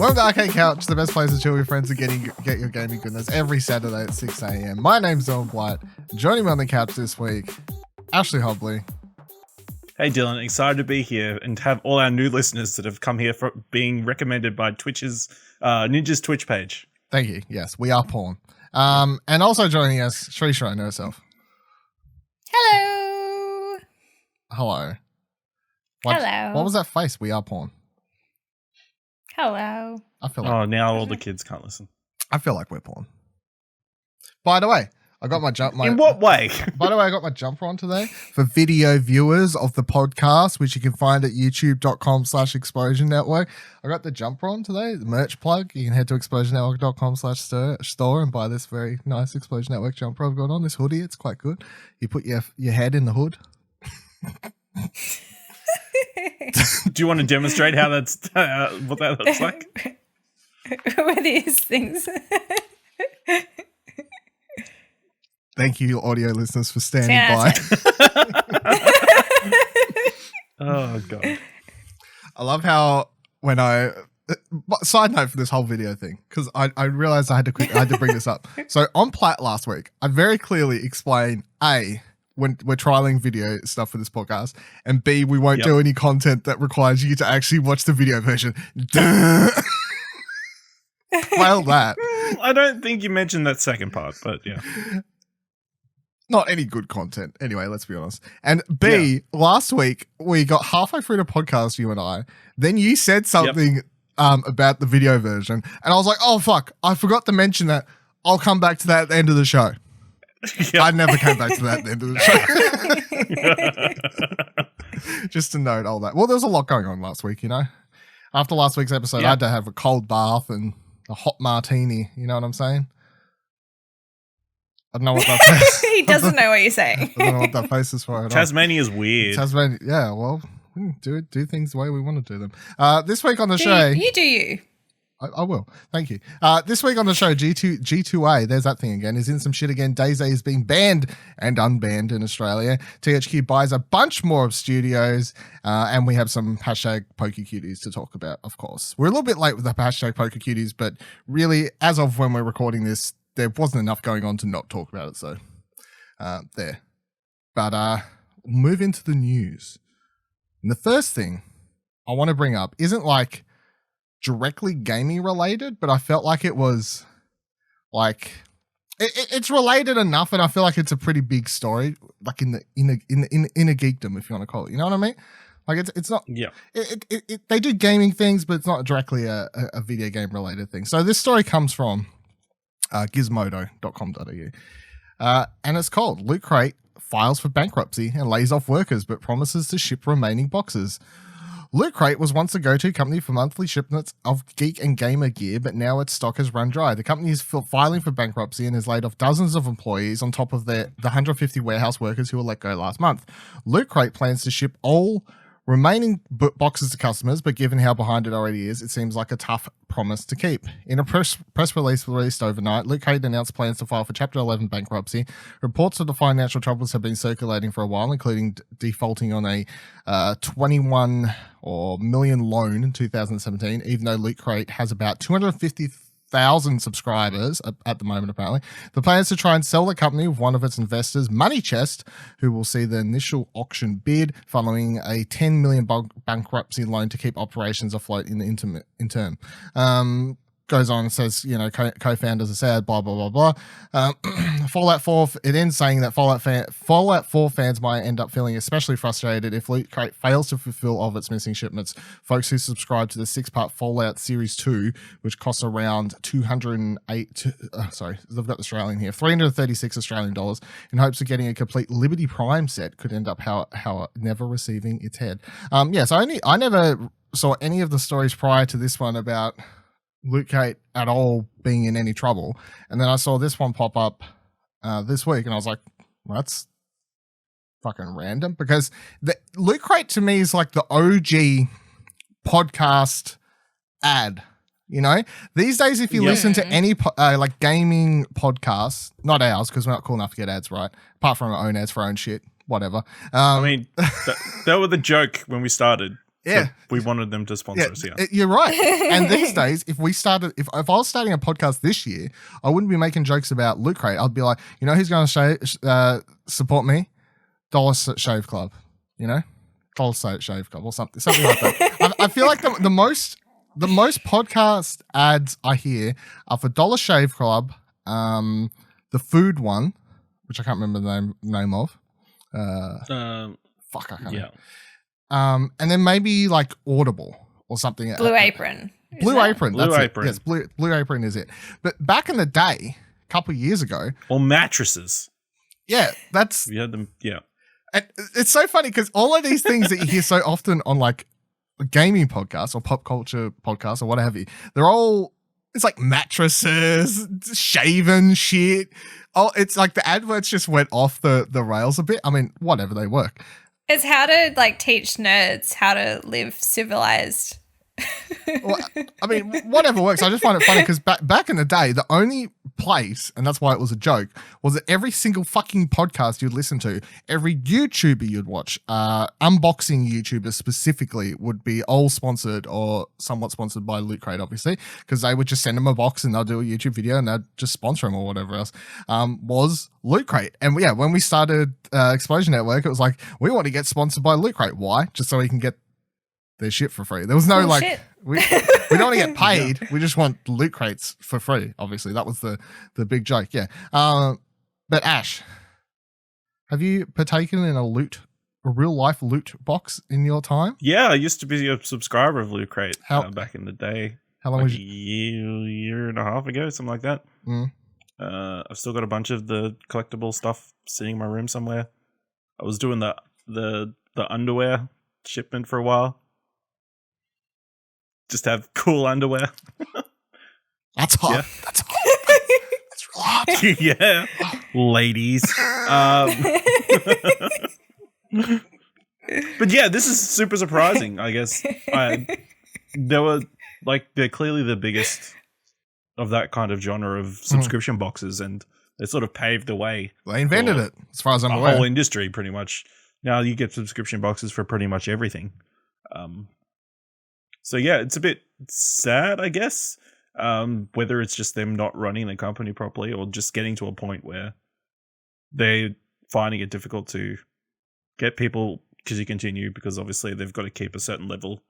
Welcome to Arcade Couch, the best place to chill with friends and get your gaming goodness every Saturday at 6 a.m. My name's Dylan Blight. Joining me on the couch this week, Ashley Hobley. Hey Dylan, excited to be here and to have all our new listeners that have come here for being recommended by Ninja's Twitch page. Thank you. Yes, we are porn. And also joining us, Cherie know herself. Hello. Hello. Hello. What was that face? We are porn. Hello. I feel like now all the kids can't listen. I feel like we're porn. By the way, I got my jump. In what way? By the way, I got my jumper on today for video viewers of the podcast, which you can find at youtube.com/Explosion Network. I got the jumper on today, the merch plug. You can head to explosionnetwork.com/store and buy this very nice Explosion Network jumper I've got on. This hoodie, it's quite good. You put your head in the hood. Do you want to demonstrate how that's what that looks like? What are these things? Thank you, audio listeners, for standing by. Oh god! I love how when side note for this whole video thing, because I realized I had to bring this up. So on Platt last week, I very clearly explained when we're trialing video stuff for this podcast, and B, we won't do any content that requires you to actually watch the video version. Well, that. I don't think you mentioned that second part, but yeah. Not any good content. Anyway, let's be honest. And B, last week, we got halfway through the podcast, you and I. Then you said something about the video version. And I was like, oh, fuck. I forgot to mention that. I'll come back to that at the end of the show. I never came back to that at the end of the show. Just to note all that. Well, there was a lot going on last week, you know. After last week's episode, I had to have a cold bath and a hot martini. You know what I'm saying? I don't know what that face. He doesn't know what you're saying. I don't know what that face is for. Tasmania's weird. Tasmania, yeah. Well, we do things the way we want to do them. This week on the show, you do you. I will. Thank you. This week on the show, G2A, there's that thing again, is in some shit again. DayZ is being banned and unbanned in Australia. THQ buys a bunch more of studios, and we have some hashtag Cuties to talk about, of course. We're a little bit late with the hashtag Cuties, but really, as of when we're recording this, there wasn't enough going on to not talk about it, so there. But we'll move into the news. And the first thing I want to bring up isn't like directly gaming related, but I felt like it was like it's related enough, and I feel like it's a pretty big story, like in a geekdom, if you want to call it. You know what I mean? Like it's not. Yeah. They do gaming things, but it's not directly a video game related thing. So this story comes from Gizmodo.com.au, and it's called Loot Crate files for bankruptcy and lays off workers, but promises to ship remaining boxes. Loot Crate was once a go-to company for monthly shipments of geek and gamer gear, but now its stock has run dry. The company is filing for bankruptcy and has laid off dozens of employees on top of the 150 warehouse workers who were let go last month. Loot Crate plans to ship all remaining boxes to customers, but given how behind it already is, it seems like a tough promise to keep. In a press release released overnight, Loot Crate announced plans to file for Chapter 11 bankruptcy. Reports of the financial troubles have been circulating for a while, including defaulting on a 21 million loan in 2017, even though Loot Crate has about 250,000 subscribers at the moment, apparently. The plan is to try and sell the company with one of its investors, Money Chest, who will see the initial auction bid following a $10 million bankruptcy loan to keep operations afloat in the interim. Goes on and says, you know, co-founders are sad, blah, blah, blah, blah. Fallout 4, it ends saying that Fallout 4 fans might end up feeling especially frustrated if Loot Crate fails to fulfill all of its missing shipments. Folks who subscribe to the 6-part Fallout Series 2, which costs around they've got the Australian here, 336 Australian dollars, in hopes of getting a complete Liberty Prime set, could end up how never receiving its head. I never saw any of the stories prior to this one about Loot Crate at all being in any trouble, and then I saw this one pop up this week, and I was like, well, that's fucking random, because the Loot Crate to me is like the OG podcast ad. You know, these days, if you listen to any like gaming podcasts, not ours, because we're not cool enough to get ads, right? Apart from our own ads for our own shit, whatever. I mean, that were the joke when we started. Yeah. We wanted them to sponsor us, yeah. You're right. And these days, if I was starting a podcast this year, I wouldn't be making jokes about Loot Crate. I'd be like, you know who's going to support me? Dollar Shave Club, you know? Dollar Shave Club or something like that. I feel like the most podcast ads I hear are for Dollar Shave Club, the food one, which I can't remember the name of. Fuck, I can't remember. And then maybe like Audible or something. Blue Apron. Blue Apron. Blue Apron. Yes, Blue Apron is it. But back in the day, a couple of years ago. Or mattresses. Yeah, that's. We had them, yeah. And it's so funny because all of these things that you hear so often on like gaming podcasts or pop culture podcasts or what have you, they're all, it's like mattresses, shaven shit. Oh, it's like the adverts just went off the rails a bit. I mean, whatever, they work. It's how to like teach nerds how to live civilized. Well, I mean, whatever works. I just find it funny because back in the day, the only place, and that's why it was a joke, was that every single fucking podcast you'd listen to, every YouTuber you'd watch, unboxing YouTubers specifically would be all sponsored or somewhat sponsored by Loot Crate, obviously, because they would just send them a box and they'll do a YouTube video and they'd just sponsor them or whatever else, was Loot Crate. And yeah, when we started Explosion Network, it was like, we want to get sponsored by Loot Crate. Why? Just so we can get their shit for free. There was no we don't want to get paid. We just want Loot Crates for free. Obviously, that was the big joke. Yeah. But Ash, have you partaken in a real life loot box in your time? Yeah, I used to be a subscriber of Loot Crate back in the day. How long like was you? Year and a half ago, something like that. I've still got a bunch of the collectible stuff sitting in my room somewhere. I was doing the underwear shipment for a while. Just have cool underwear. That's hot. Yeah. That's hot. That's real hot. Yeah. Ladies. But yeah, this is super surprising, I guess. They're clearly the biggest of that kind of genre of subscription boxes, and they sort of paved the way. They invented it, as far as I'm aware. The whole industry, pretty much. Now you get subscription boxes for pretty much everything. So yeah, it's a bit sad, I guess, whether it's just them not running the company properly or just getting to a point where they're finding it difficult to get people to continue, because obviously they've got to keep a certain level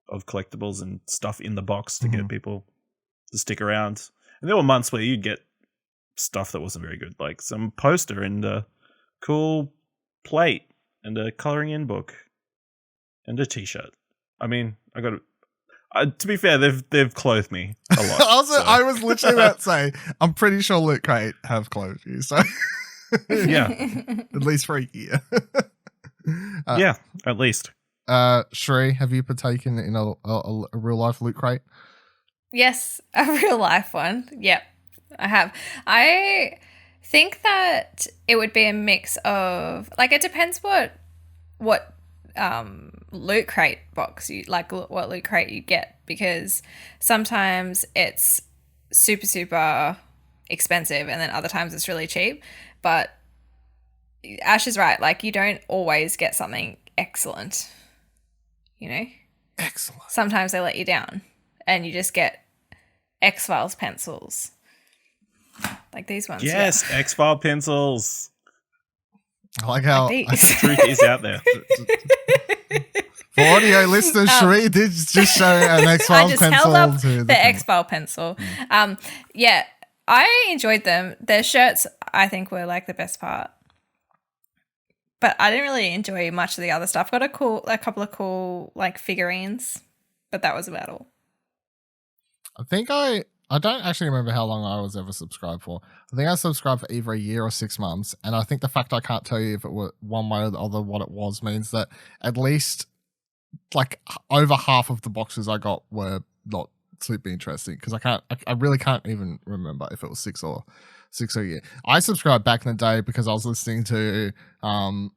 of collectibles and stuff in the box to get people to stick around. And there were months where you'd get stuff that wasn't very good, like some poster and a cool plate and a coloring in book and a t-shirt. I mean, I got to be fair, they've clothed me a lot. I was literally about to say, I'm pretty sure Loot Crate have clothed you. So yeah, at least for a year. Yeah, at least. Cherie, have you partaken in a real life Loot Crate? Yes, a real life one. Yep, I have. I think that it would be a mix of, like, it depends what Loot Crate box you like, what Loot Crate you get, because sometimes it's super expensive and then other times it's really cheap. But Ash is right, like, you don't always get something excellent, you know? Excellent. Sometimes they let you down and you just get X-Files pencils like these ones. Yes, yeah. X-File pencils. I like how like the truth is out there. For audio listeners, Cherie did just show an X-Files pencil. I just held up to the X-File pencil. Yeah, I enjoyed them. Their shirts, I think, were like the best part. But I didn't really enjoy much of the other stuff. Got a couple of cool like figurines, but that was about all. I think I don't actually remember how long I was ever subscribed for. I think I subscribed for either a year or 6 months. And I think the fact I can't tell you if it were one way or the other what it was means that at least like over half of the boxes I got were not super interesting, because I really can't even remember if it was six or a year. I subscribed back in the day because I was listening to on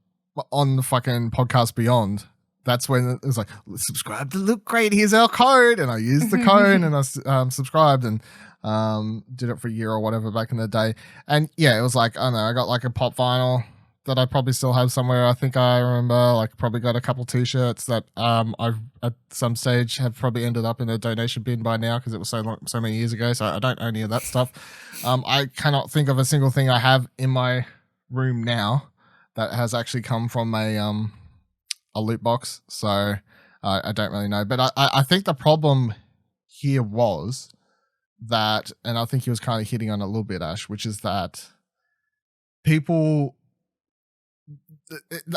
the fucking podcast Beyond. That's when it was like, subscribe to Loot Crate, here's our code. And I used the code and I subscribed and did it for a year or whatever back in the day. And yeah, it was like, I don't know, I got like a pop vinyl, that I probably still have somewhere. I think I remember, like, probably got a couple t-shirts that I've at some stage have probably ended up in a donation bin by now because it was so many years ago. So I don't own any of that stuff. I cannot think of a single thing I have in my room now that has actually come from a loot box. So I don't really know. But I think the problem here was that, and I think he was kind of hitting on it a little bit, Ash, which is that people,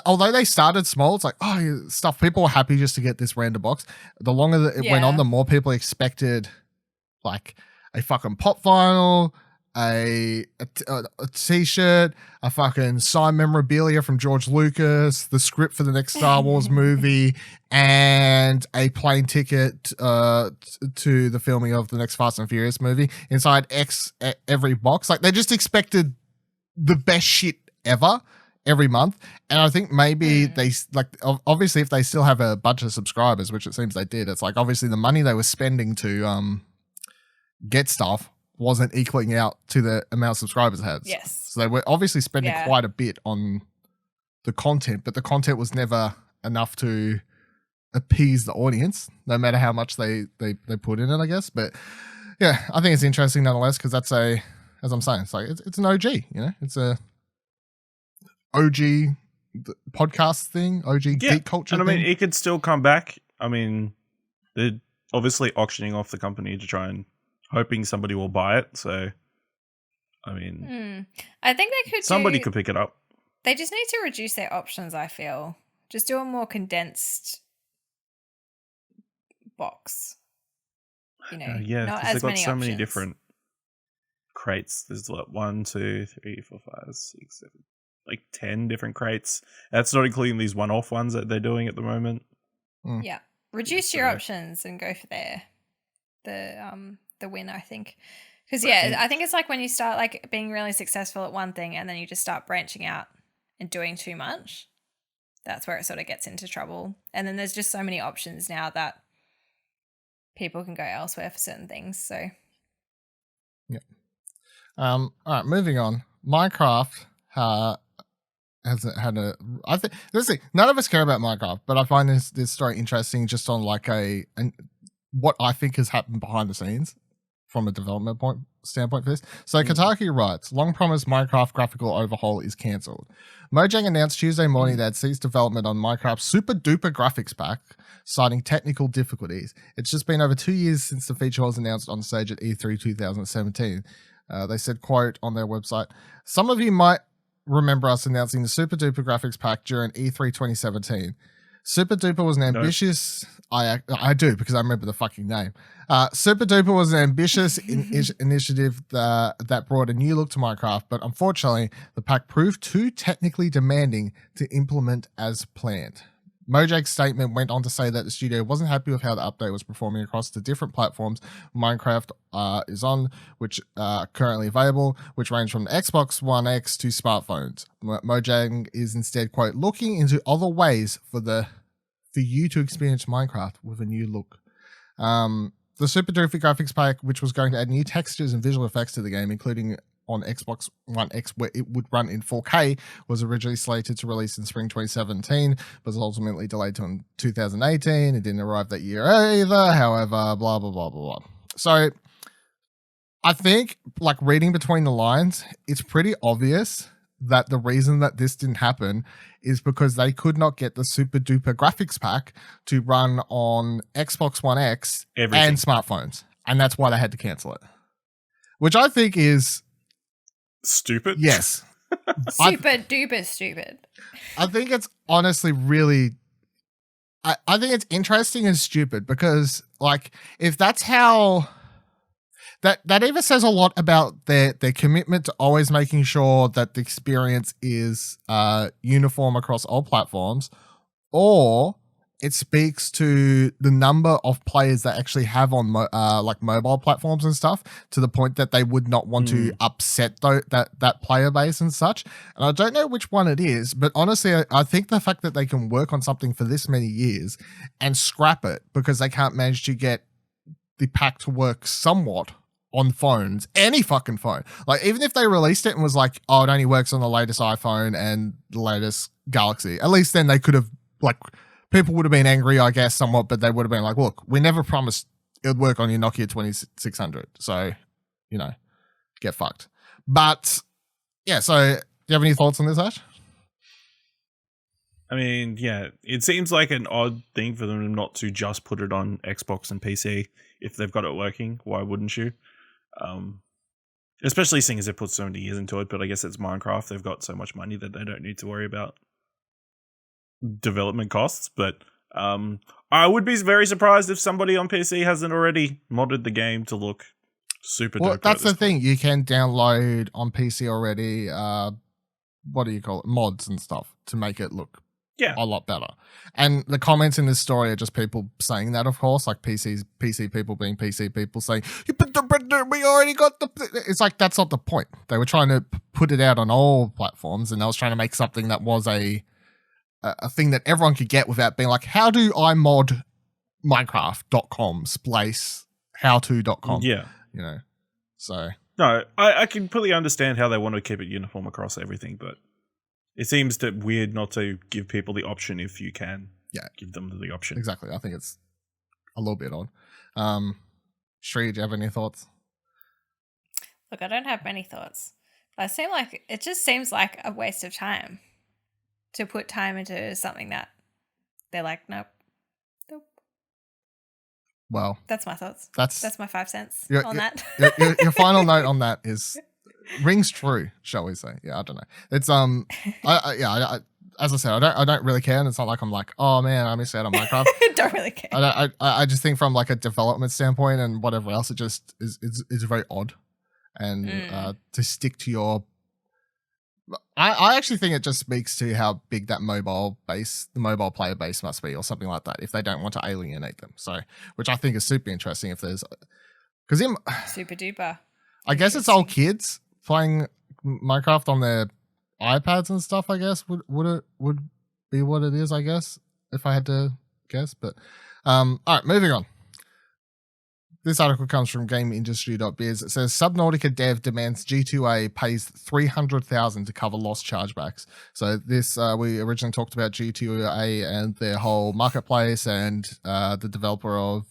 although they started small, it's like, oh, stuff, people were happy just to get this random box. The longer that it went on, the more people expected like a fucking pop vinyl, a t-shirt, a fucking signed memorabilia from George Lucas, the script for the next Star Wars movie, and a plane ticket to the filming of the next Fast and Furious movie inside every box. Like, they just expected the best shit ever every month. And I think maybe they, like, obviously if they still have a bunch of subscribers, which it seems they did, it's like obviously the money they were spending to get stuff wasn't equaling out to the amount of subscribers they had. Yes. So they were obviously spending quite a bit on the content, but the content was never enough to appease the audience, no matter how much they put in it, I guess. But yeah, I think it's interesting nonetheless, because that's as I'm saying, it's like it's an OG, you know, it's a OG podcast thing, OG geek culture and thing. I mean, it could still come back. I mean, they're obviously auctioning off the company to try and hoping somebody will buy it. So, I mean, I think they could. Somebody could pick it up. They just need to reduce their options. I feel just do a more condensed box. You know, not as they've got many so options. many different crates. There's like 1, 2, 3, 4, 5, 6, 7, like 10 different crates. That's not including these one-off ones that they're doing at the moment. Yeah, reduce your options and go for the win, I think. Because I think it's like when you start like being really successful at one thing and then you just start branching out and doing too much. That's where it sort of gets into trouble. And then there's just so many options now that people can go elsewhere for certain things. So yeah. All right, moving on. Minecraft hasn't had a. I think let's see. None of us care about Minecraft, but I find this story interesting just on like what I think has happened behind the scenes from a development standpoint for this. So Kotaku writes, long promised Minecraft graphical overhaul is cancelled. Mojang announced Tuesday morning that it ceased development on Minecraft's super duper graphics pack, citing technical difficulties. It's just been over 2 years since the feature was announced on stage at E3 2017. They said, quote, on their website, some of you might remember us announcing the super duper graphics pack during E3 2017. Super Duper was an ambitious... I do, because I remember the fucking name. Super Duper was an ambitious initiative that brought a new look to Minecraft, but unfortunately, the pack proved too technically demanding to implement as planned. Mojang's statement went on to say that the studio wasn't happy with how the update was performing across the different platforms Minecraft is on, which are currently available, which range from Xbox One X to smartphones. Mojang is instead, quote, looking into other ways for you to experience Minecraft with a new look. The Super Duper graphics pack, which was going to add new textures and visual effects to the game, including on Xbox One X where it would run in 4K, was originally slated to release in spring 2017, but was ultimately delayed to 2018. It didn't arrive that year either, however, blah, blah, blah, blah, blah. So I think, like, reading between the lines, it's pretty obvious that the reason that this didn't happen is because they could not get the super duper graphics pack to run on Xbox One X and smartphones. And that's why they had to cancel it. Which I think is stupid. Yes. Super duper stupid. I think it's honestly really I think it's interesting and stupid because, like, if that's how that either says a lot about their commitment to always making sure that the experience is uniform across all platforms, or it speaks to the number of players that actually have on like mobile platforms and stuff, to the point that they would not want to upset that player base and such. And I don't know which one it is, but honestly, I think the fact that they can work on something for this many years and scrap it because they can't manage to get the pack to work somewhat on phones, any fucking phone. Like, even if they released it and was like, oh, it only works on the latest iPhone and the latest Galaxy, at least then they could have, like, people would have been angry, I guess, somewhat, but they would have been like, look, we never promised it would work on your Nokia 2600. So, you know, get fucked. But, yeah, so do you have any thoughts on this, Ash? I mean, yeah, it seems like an odd thing for them not to just put it on Xbox and PC if they've got it working. Why wouldn't you? Especially seeing as they put so many years into it, but I guess it's Minecraft. They've got so much money that they don't need to worry about development costs. But I would be very surprised if somebody on PC hasn't already modded the game to look super dope. That's the thing. You can download on PC already, what do you call it? Mods and stuff to make it look a lot better. And the comments in this story are just people saying that, of course, like PC people being PC people saying, but we already got the... It's like, that's not the point. They were trying to put it out on all platforms, and they was trying to make something that was a thing that everyone could get without being like, how do I mod Minecraft.com space howto.com? Yeah. You know, so... No, I completely understand how they want to keep it uniform across everything, but it seems that weird not to give people the option if you can give them the option. Exactly. I think it's a little bit odd. Cherie, do you have any thoughts? Look, I don't have many thoughts. But it just seems like a waste of time to put time into something that they're like, nope. Well, that's my thoughts. That's my 5 cents on that. Your final note on that is rings true, shall we say? Yeah, I don't know. It's as I said, I don't really care, and it's not like I'm like, oh man, I miss out on Minecraft. Don't really care. I just think from like a development standpoint and whatever else, it just is very odd, and to stick to your. I actually think it just speaks to how big that the mobile player base must be, or something like that, if they don't want to alienate them. So, which I think is super interesting. If there's, because super duper. I guess it's old kids playing Minecraft on their iPads and stuff. I guess would be what it is. I guess if I had to guess, but all right, moving on. This article comes from GameIndustry.Biz. It says Subautica dev demands G2A pays $300,000 to cover lost chargebacks. So this we originally talked about G2A and their whole marketplace, and the developer of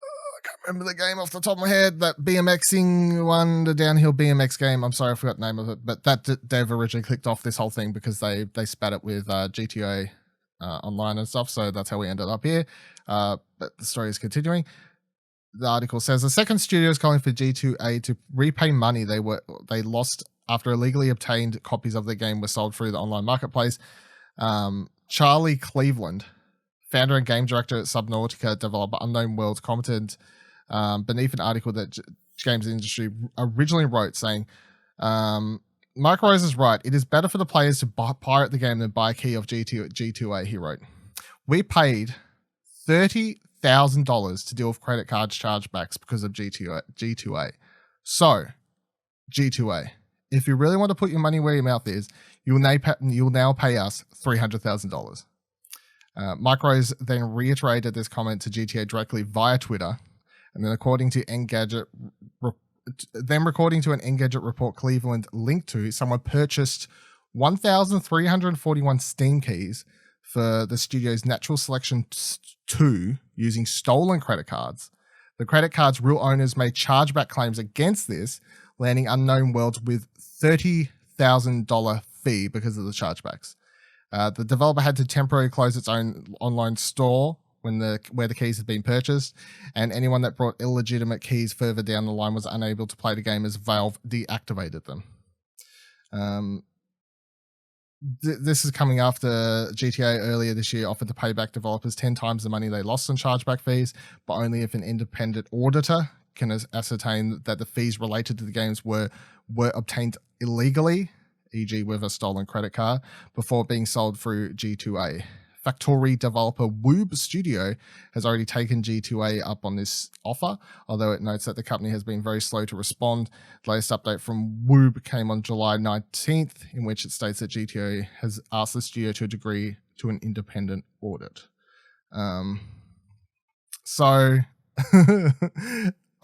I can't remember the game off the top of my head, that BMXing one, the downhill BMX game. I'm sorry, I forgot the name of it, but that dev originally clicked off this whole thing because they spat it with G2A online and stuff. So that's how we ended up here. But the story is continuing. The article says the second studio is calling for G2A to repay money they lost after illegally obtained copies of the game were sold through the online marketplace. Charlie Cleveland, founder and game director at Subautica developer Unknown Worlds, commented beneath an article that Games Industry originally wrote, saying, Mike Rose is right. It is better for the players to pirate the game than buy a key of G2A, he wrote. We paid $30,000 to deal with credit card chargebacks because of G2A. So, G2A, if you really want to put your money where your mouth is, you'll now pay us $300,000. Mike Rose then reiterated this comment to GTA directly via Twitter, and then according to Engadget report Cleveland linked to, someone purchased 1,341 Steam keys for the studio's Natural Selection 2 using stolen credit cards. The credit cards' real owners made chargeback claims against this, landing Unknown Worlds with $30,000 fee because of the chargebacks. The developer had to temporarily close its own online store where the keys had been purchased, and anyone that brought illegitimate keys further down the line was unable to play the game as Valve deactivated them. This is coming after GTA earlier this year offered to pay back developers 10 times the money they lost on chargeback fees, but only if an independent auditor can ascertain that the fees related to the games were obtained illegally, e.g. with a stolen credit card, before being sold through G2A. Factory developer Woob Studio has already taken G2A up on this offer, although it notes that the company has been very slow to respond. The latest update from Woob came on July 19th, in which it states that G2A has asked the studio to agree to an independent audit. So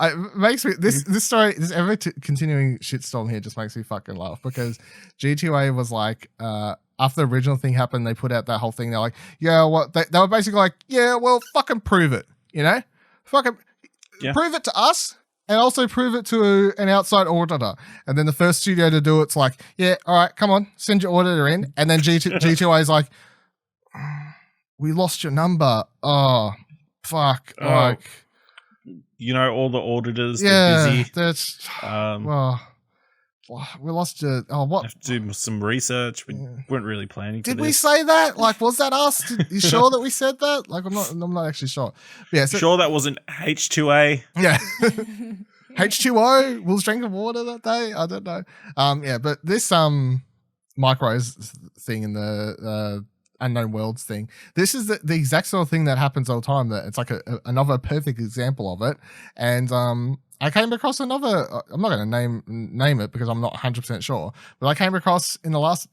It makes me this story, this ever continuing shitstorm here just makes me fucking laugh because G2A was like, after the original thing happened, they put out that whole thing. They're like, yeah, what they were basically like, yeah, well, fucking prove it, you know, fucking prove it to us. And also prove it to an outside auditor. And then the first studio to do it's like, yeah, all right, come on, send your auditor in. And then G2A is like, we lost your number. Oh, fuck. Oh, like, you know, all the auditors, yeah, they're busy. That's, we lost your, what? Have to do some research. We weren't really planning Did for this. we say that? Like, was that us? You sure that we said that? Like, I'm not actually sure. Yeah, so, sure that wasn't H2A? Yeah. H2O, will drink of water that day? I don't know. Yeah, but this micros thing in the unknown worlds thing, this is the exact sort of thing that happens all the time. That it's like another perfect example of it. And I came across another. I'm not going to name it because I'm not 100% sure. But I came across in the last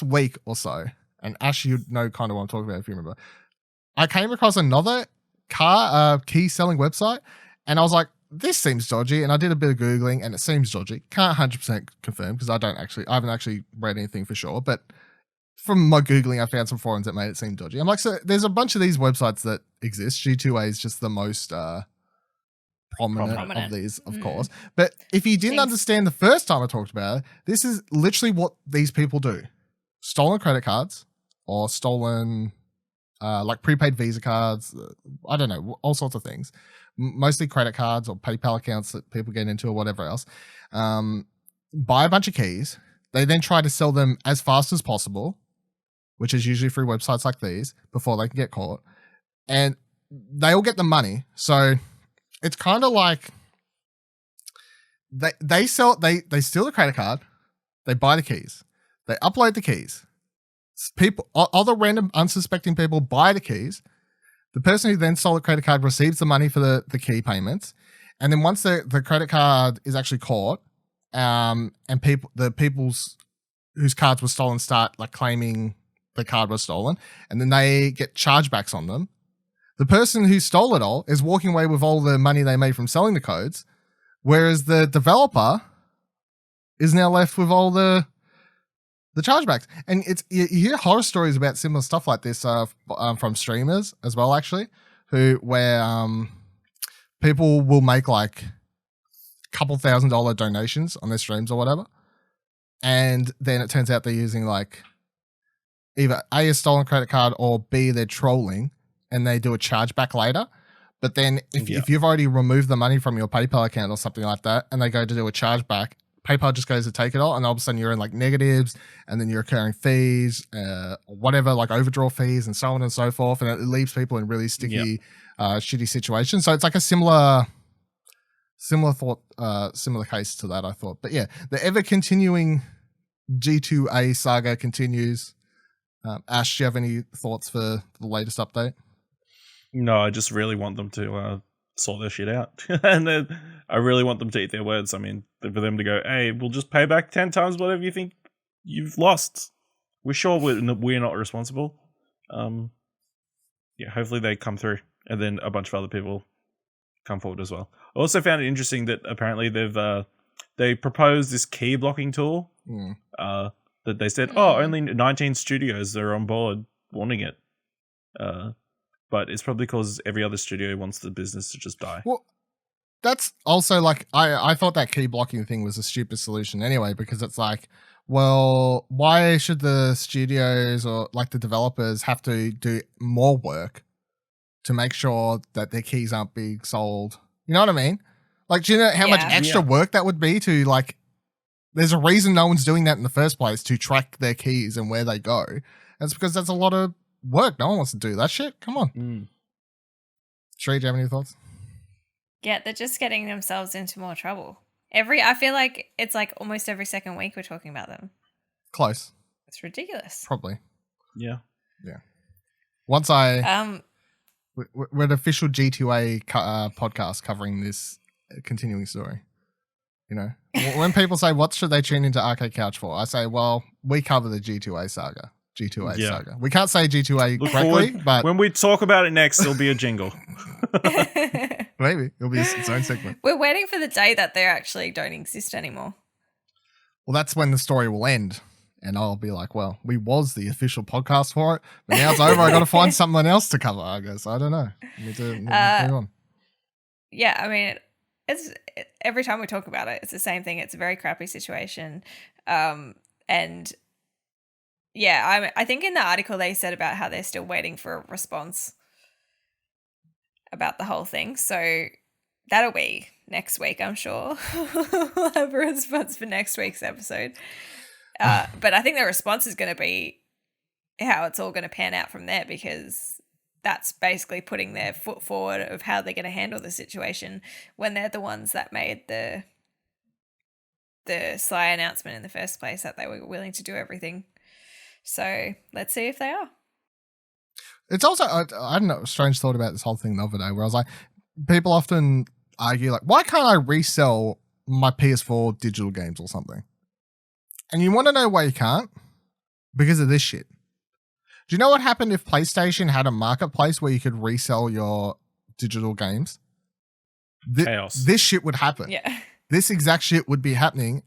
week or so, and Ash, you know kind of what I'm talking about if you remember. I came across another key selling website, and I was like, this seems dodgy, and I did a bit of Googling, and it seems dodgy. Can't 100% confirm because I haven't actually read anything for sure, but from my Googling, I found some forums that made it seem dodgy. I'm like, so there's a bunch of these websites that exist. G2A is just the most prominent of these, of course. But if you didn't understand the first time I talked about it, this is literally what these people do. Stolen credit cards or stolen like prepaid Visa cards, I don't know, all sorts of things. Mostly credit cards or PayPal accounts that people get into or whatever else. Buy a bunch of keys. They then try to sell them as fast as possible, which is usually through websites like these before they can get caught. And they all get the money. So it's kind of like they steal the credit card, they buy the keys, they upload the keys. People, other random unsuspecting people buy the keys. The person who then sold the credit card receives the money for the key payments. And then once the credit card is actually caught, and people's whose cards were stolen start like claiming the card was stolen, and then they get chargebacks on them. The person who stole it all is walking away with all the money they made from selling the codes, whereas the developer is now left with all the chargebacks. And you hear horror stories about similar stuff like this from streamers as well, actually, where people will make like couple $1,000 donations on their streams or whatever, and then it turns out they're using like either A, a stolen credit card, or B, they're trolling and they do a chargeback later. But then if you've already removed the money from your PayPal account or something like that, and they go to do a chargeback, PayPal just goes to take it all, and all of a sudden you're in like negatives, and then you're incurring fees, whatever, like overdraw fees and so on and so forth, and it leaves people in really sticky, shitty situations. So it's like a similar case to that, I thought. But yeah, the ever continuing G2A saga continues. Ash, do you have any thoughts for the latest update? No, I just really want them to sort their shit out. And then I really want them to eat their words. I mean, for them to go, hey, we'll just pay back 10 times whatever you think you've lost. We're sure we're not responsible. Hopefully they come through. And then a bunch of other people come forward as well. I also found it interesting that apparently they proposed this key blocking tool that they said, only 19 studios are on board wanting it. But it's probably because every other studio wants the business to just die. Well, that's also like, I thought that key blocking thing was a stupid solution anyway, because it's like, well, why should the studios or like the developers have to do more work to make sure that their keys aren't being sold? You know what I mean? Like, do you know how much extra work that would be to like, there's a reason no one's doing that in the first place, to track their keys and where they go. And it's because that's a lot of work. No one wants to do that shit. Come on. Cherie, do you have any thoughts? Yeah, they're just getting themselves into more trouble. I feel like it's like almost every second week we're talking about them. Close. It's ridiculous. Probably. Yeah. Once we're an official G2A podcast covering this continuing story. You know, when people say, what should they tune into Arcade Couch for? I say, well, we cover the G2A saga. Saga. We can't say G2A correctly, but when we talk about it next, there'll be a jingle. Maybe it'll be its own segment. We're waiting for the day that they actually don't exist anymore. Well, that's when the story will end. And I'll be like, well, we was the official podcast for it, but now it's over. I got to find something else to cover, I guess. I don't know. Need to move on. Yeah, I mean, every time we talk about it, it's the same thing. It's a very crappy situation. And yeah, I think in the article they said about how they're still waiting for a response about the whole thing. So that'll be next week, I'm sure. We'll have a response for next week's episode. But I think the response is going to be how it's all going to pan out from there, because that's basically putting their foot forward of how they're going to handle the situation when they're the ones that made the sly announcement in the first place that they were willing to do everything. So let's see if they are. It's also, I don't know, a strange thought about this whole thing the other day where I was like, people often argue like, why can't I resell my PS4 digital games or something? And you want to know why you can't? Because of this shit. Do you know what happened if PlayStation had a marketplace where you could resell your digital games? Chaos. This shit would happen. Yeah. This exact shit would be happening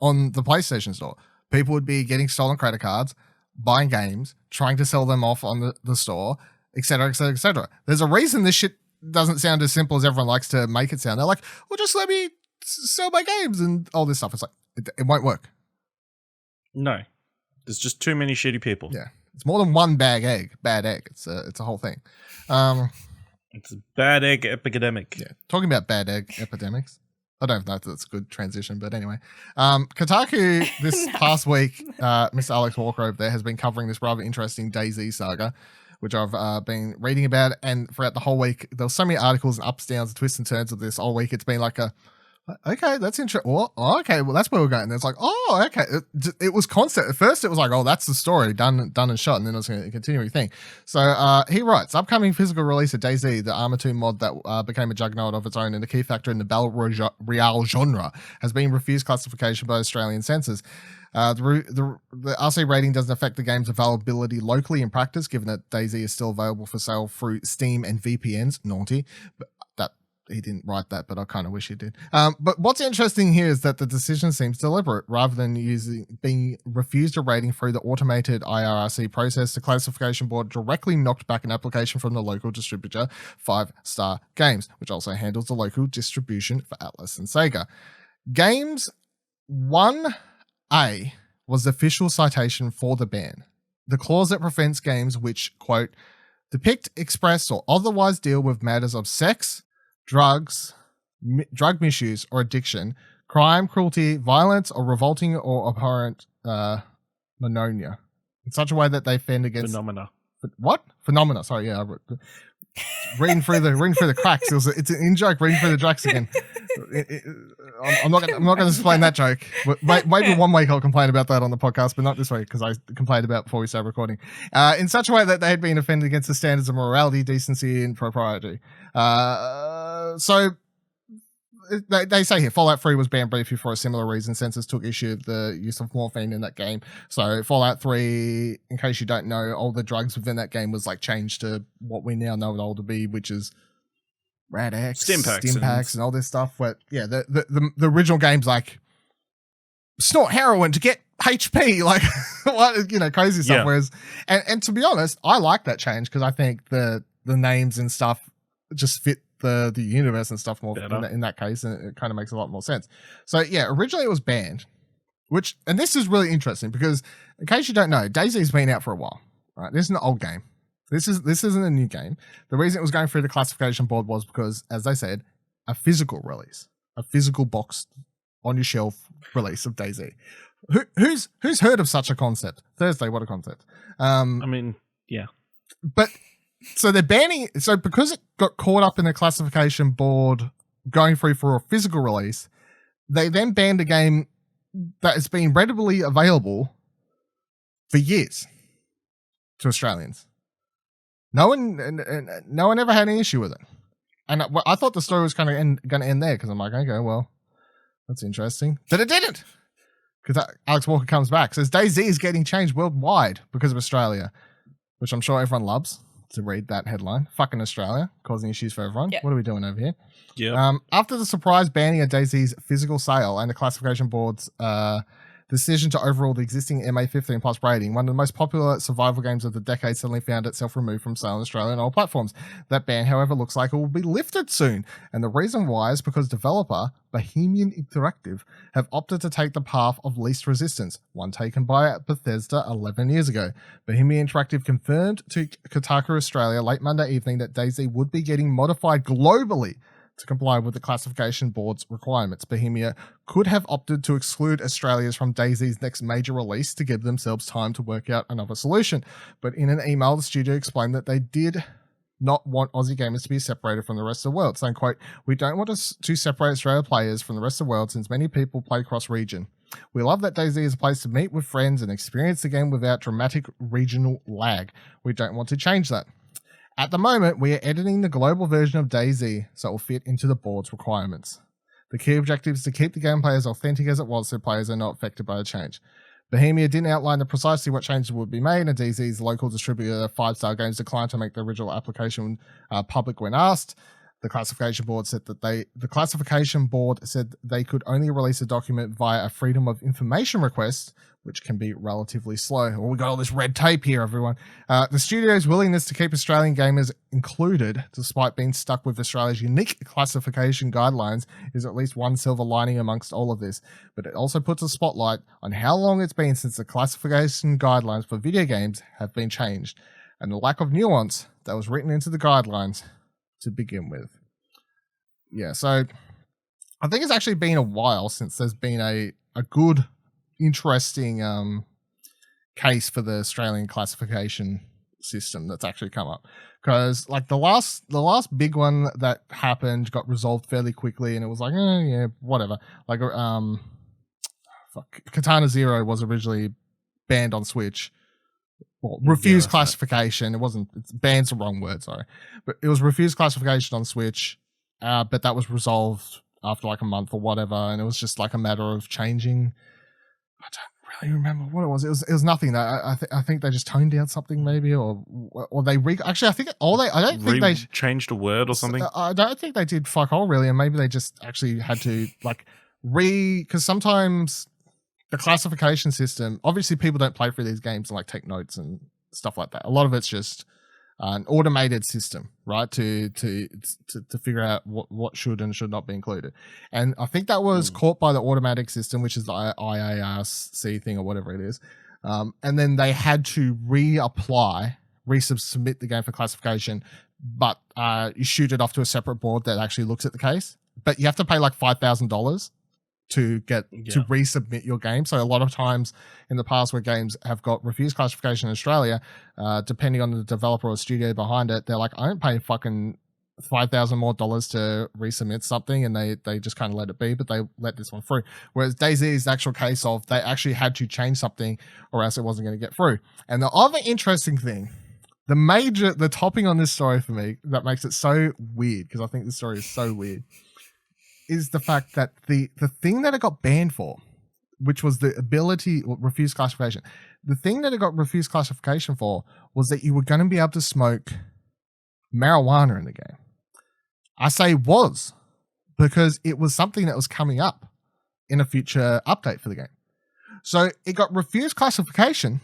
on the PlayStation store. People would be getting stolen credit cards, buying games, trying to sell them off on the store, etc., etc., etc. There's a reason this shit doesn't sound as simple as everyone likes to make it sound. They're like, well, just let me sell my games and all this stuff. It's like, it won't work. No. There's just too many shitty people. Yeah. It's more than one bad egg. It's a whole thing. It's a bad egg epidemic. Yeah. Talking about bad egg epidemics. I don't know if that's a good transition, but anyway. Kotaku this past week, Mr. Alex Walker over there has been covering this rather interesting DayZ saga, which I've been reading about. And throughout the whole week, there were so many articles and ups, downs, and twists and turns of this all week. It's been like okay, that's interesting. Oh, okay, well, that's where we're going. And it's like, oh, okay. It was constant. At first, it was like, oh, that's the story, done and shot. And then it was a continuing thing. So he writes, upcoming physical release of DayZ, the Arma 2 mod that became a juggernaut of its own and a key factor in the Battle Royale genre, has been refused classification by Australian censors. The RC rating doesn't affect the game's availability locally in practice, given that DayZ is still available for sale through Steam and VPNs. Naughty. But he didn't write that, but I kind of wish he did. But what's interesting here is that the decision seems deliberate. Rather than being refused a rating through the automated IRRC process, the classification board directly knocked back an application from the local distributor, 5 Star Games, which also handles the local distribution for Atlas and Sega. Games 1A was the official citation for the ban. The clause that prevents games which, quote, depict, express, or otherwise deal with matters of sex, drugs, drug misuse or addiction, crime, cruelty, violence, or revolting or abhorrent phenomena in such a way that they offend against phenomena. Sorry, yeah, reading through the cracks. It's an in joke. Reading through the cracks again. I'm not going to explain that joke. Maybe one week I'll complain about that on the podcast, but not this week because I complained about before we started recording. In such a way that they had been offended against the standards of morality, decency, and propriety. So they say here Fallout 3 was banned briefly for a similar reason. Censors took issue with the use of morphine in that game. So Fallout 3, in case you don't know, all the drugs within that game was like changed to what we now know it all to be, which is Rad X, Stim packs, and all this stuff. But yeah, the original game's like snort heroin to get HP, like what, crazy stuff. Yeah. Whereas, and to be honest, I like that change because I think the names and stuff just fit the universe and stuff more in that case, and it kind of makes a lot more sense. So yeah, originally it was banned, and this is really interesting because in case you don't know, DayZ's been out for a while. Right, this is an old game. This isn't a new game. The reason it was going through the classification board was because, as they said, a physical release, a physical box on your shelf release of DayZ. Who's heard of such a concept? Thursday, what a concept. I mean, yeah. But so they're banning. So because it got caught up in the classification board going through for a physical release, they then banned a game that has been readily available for years to Australians. No one ever had any issue with it. And I thought the story was kind of going to end there because I'm like, okay, well, that's interesting. But it didn't. Because Alex Walker comes back. Says DayZ is getting changed worldwide because of Australia, which I'm sure everyone loves. to read that headline. Fucking Australia, causing issues for everyone. Yep. What are we doing over here? Yeah. After the surprise banning of DayZ's physical sale and the classification board's decision to overrule the existing MA15 plus rating, one of the most popular survival games of the decade suddenly found itself removed from sale in Australia on all platforms. That ban, however, looks like it will be lifted soon. And the reason why is because developer Bohemian Interactive have opted to take the path of least resistance, one taken by Bethesda 11 years ago. Bohemian Interactive confirmed to Kotaku Australia late Monday evening that DayZ would be getting modified globally to comply with the classification board's requirements. Bohemia could have opted to exclude Australia's from DayZ's next major release to give themselves time to work out another solution. But in an email, the studio explained that they did not want Aussie gamers to be separated from the rest of the world, saying, quote, "We don't want to separate Australia players from the rest of the world since many people play cross-region. We love that DayZ is a place to meet with friends and experience the game without dramatic regional lag. We don't want to change that. At the moment, we are editing the global version of DayZ so it will fit into the board's requirements. The key objective is to keep the gameplay as authentic as it was so players are not affected by the change." Bohemia didn't outline precisely what changes would be made, and DayZ's local distributor, 5-Star Games, declined to make the original application public when asked. The classification board said they could only release a document via a Freedom of Information request, which can be relatively slow. Well, we got all this red tape here, everyone. The studio's willingness to keep Australian gamers included, despite being stuck with Australia's unique classification guidelines, is at least one silver lining amongst all of this. But it also puts a spotlight on how long it's been since the classification guidelines for video games have been changed, and the lack of nuance that was written into the guidelines to begin with. Yeah, so I think it's actually been a while since there's been a good, interesting case for the Australian classification system that's actually come up. Because like the last big one that happened got resolved fairly quickly, and it was like, yeah, whatever. Like Katana Zero was originally banned on Switch. Well, refused classification. It wasn't. Banned's the wrong word. Sorry, but it was refused classification on Switch. But that was resolved after like a month or whatever, and it was just like a matter of changing. I don't really remember what it was. It was nothing. I think they just toned down something maybe, or they actually I think I don't think they changed a word or something. I don't think they did fuck all really, and maybe they just actually had to like because sometimes the classification system, obviously people don't play through these games and like take notes and stuff like that. A lot of it's just an automated system, right? To figure out what should and should not be included. And I think that was caught by the automatic system, which is the IARC thing or whatever it is. And then they had to resubmit the game for classification, but you shoot it off to a separate board that actually looks at the case. But you have to pay like $5,000 to resubmit your game. So a lot of times in the past where games have got refused classification in Australia, depending on the developer or studio behind it, they're like, I don't pay fucking $5,000 more to resubmit something, and they just kind of let it be, but they let this one through. Whereas DayZ's actual case of they actually had to change something or else it wasn't going to get through. And the other interesting thing, the topping on this story for me that makes it so weird, because I think this story is so weird, is the fact that the thing that it got banned for, which was the ability or refused classification, the thing that it got refused classification for was that you were going to be able to smoke marijuana in the game. I say was because it was something that was coming up in a future update for the game. So it got refused classification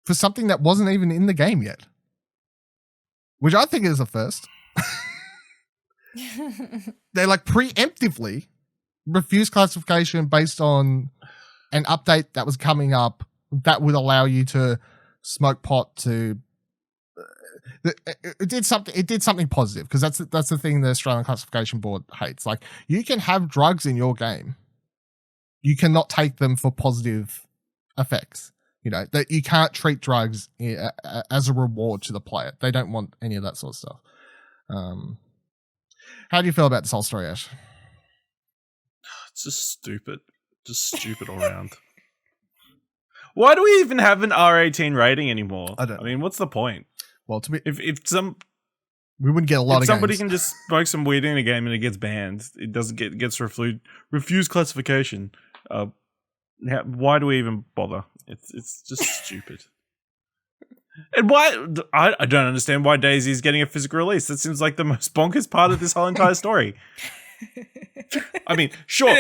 for something that wasn't even in the game yet, which I think is a first. They like preemptively refused classification based on an update that was coming up that would allow you to smoke pot. To it did something positive, because that's the thing the Australian Classification Board hates. Like, you can have drugs in your game, you cannot take them for positive effects. You know that you can't treat drugs as a reward to the player. They don't want any of that sort of stuff. How do you feel about this whole story, Ash? It's just stupid. Just stupid all around. Why do we even have an R18 rating anymore? I mean, what's the point? Well, to be if we wouldn't get a lot of somebody games. Can just smoke some weed in a game and it gets banned. It doesn't gets refused classification. Why do we even bother? It's just stupid. And why? I don't understand why DayZ is getting a physical release. That seems like the most bonkers part of this whole entire story. I mean, sure,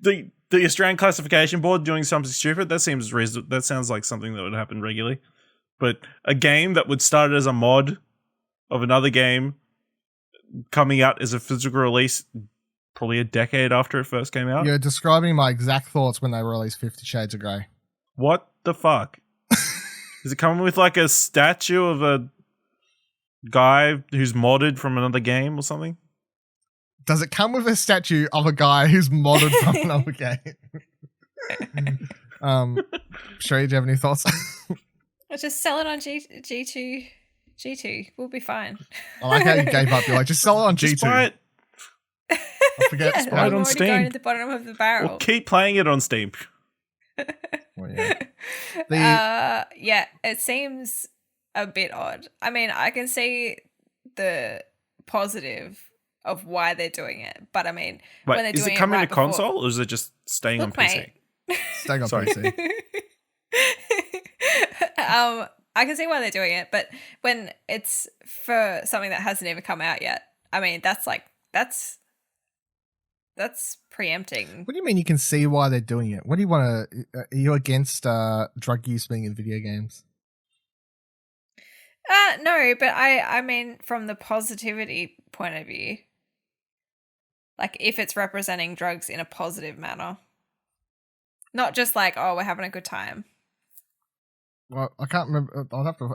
the Australian Classification Board doing something stupid, that seems reasonable. That sounds like something that would happen regularly. But a game that would start as a mod of another game coming out as a physical release probably a decade after it first came out. You're describing my exact thoughts when they released 50 Shades of Grey. What the fuck? Is it coming with like a statue of a guy who's modded from another game or something? Does it come with a statue of a guy who's modded from another game? Cherie, do you have any thoughts? Let's just sell it on G2. G2. We'll be fine. I like how you gave up. You're like, just sell it on G2. Just buy it. I forget. Yeah, buy it on I'm already Steam. going to the bottom of the barrel. Or keep playing it on Steam. Well, yeah. Yeah, it seems a bit odd. I mean, I can see the positive of why they're doing it, but I mean, Wait, when they're is doing it coming right to console or is it just staying on Look, PC? mate. Staying on Sorry. PC. I can see why they're doing it, but when it's for something that hasn't even come out yet, I mean, that's preempting. What do you mean you can see why they're doing it? What do you want to... Are you against drug use being in video games? No, but I mean, from the positivity point of view, like if it's representing drugs in a positive manner, not just like, oh, we're having a good time. Well, I can't remember.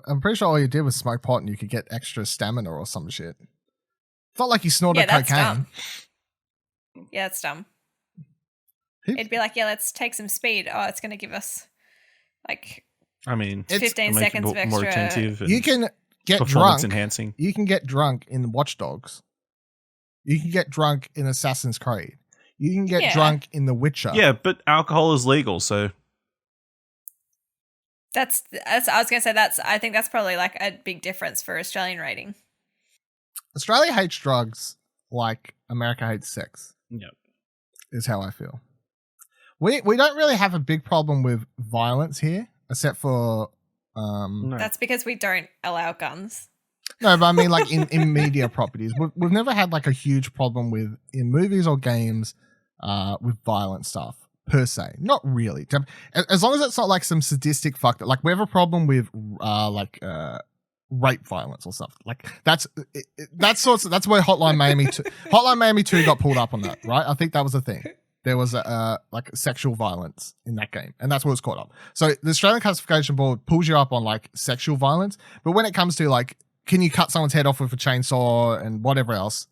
I'm pretty sure all you did was smoke pot and you could get extra stamina or some shit. It's not like you snorted Yeah, that's cocaine. dumb. Yeah, that's dumb. It'd be like, yeah, let's take some speed. Oh, it's going to give us like I mean, 15 make it seconds of more extra. attentive and You can get performance drunk. enhancing. You can get drunk in Watch Dogs. You can get drunk in Assassin's Creed. You can get Yeah. drunk in The Witcher. Yeah, but alcohol is legal, so That's I was going to say I think that's probably like a big difference for Australian rating. Australia hates drugs like America hates sex. yeah. Is how I feel. We don't really have a big problem with violence here, except for No. That's because we don't allow guns. no, but I mean like in media properties. We've never had like a huge problem with in movies or games with violent stuff per se. Not really. As long as it's not like some sadistic fuck that like we have a problem with rape violence or stuff. Like that's where Hotline Miami 2 got pulled up on that, right? I think that was the thing. There was like sexual violence in that game, and that's what was caught up. So the Australian Classification Board pulls you up on like sexual violence, but when it comes to like, can you cut someone's head off with a chainsaw and whatever else,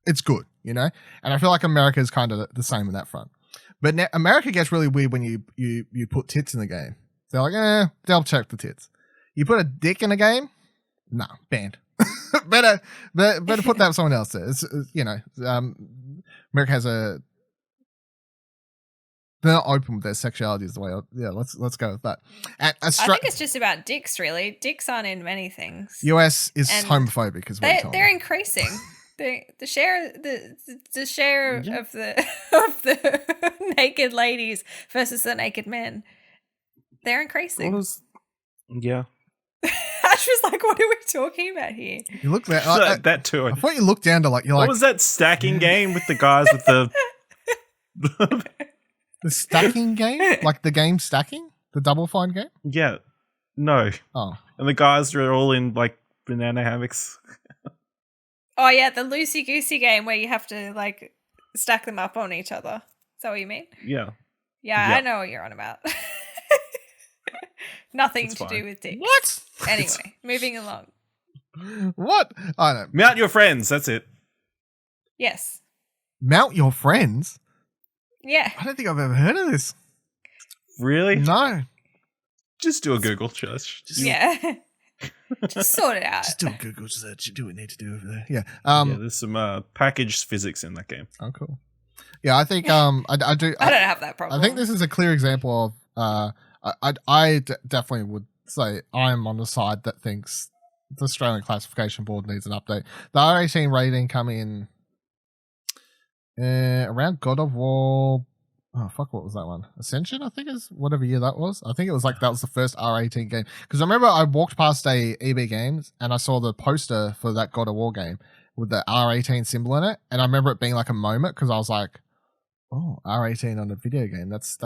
it's good, you know. And I feel like America is kind of the same in that front. But America gets really weird when you put tits in the game. They're like, they'll check the tits. You put a dick in a game, no, banned. better put that with someone else there. It's you know, America has they're not open with their sexuality is the way. Let's go with that. I think it's just about dicks, really. Dicks aren't in many things. US is And homophobic, as well. They're increasing. The share of the of the naked ladies versus the naked men, they're increasing. Yeah. Ash was like, "What are we talking about here?" You look there. That too. I thought you looked down to like you're What like was that stacking game with the guys with the the stacking game, like the game stacking, the Double Fine game. Yeah. No. Oh, And the guys are all in like banana hammocks. Oh yeah, the loosey goosey game where you have to like stack them up on each other. Is that what you mean? Yeah. Yeah, Yeah. I know what you're on about. Nothing It's to do fine. with dick. what? Anyway, moving along. What? I don't know. Mount your friends, that's it. Yes. Mount your friends. Yeah. I don't think I've ever heard of this. Really? No. Just do a Google search. Yeah. Just sort it out. Just do a Google search. Do what you need to do over there. Yeah. Yeah, there's some packaged physics in that game. Oh, cool. Yeah, I think I do. I don't have that problem. I think this is a clear example of. I definitely would say I'm on the side that thinks the Australian Classification Board needs an update. The R18 rating come in around God of War Oh, fuck, what was that one? Ascension, I think is whatever year that was. I think it was like that was the first R18 game. Because I remember I walked past a EB Games and I saw the poster for that God of War game with the R18 symbol in it. And I remember it being like a moment because I was like, oh, R18 on a video game. That's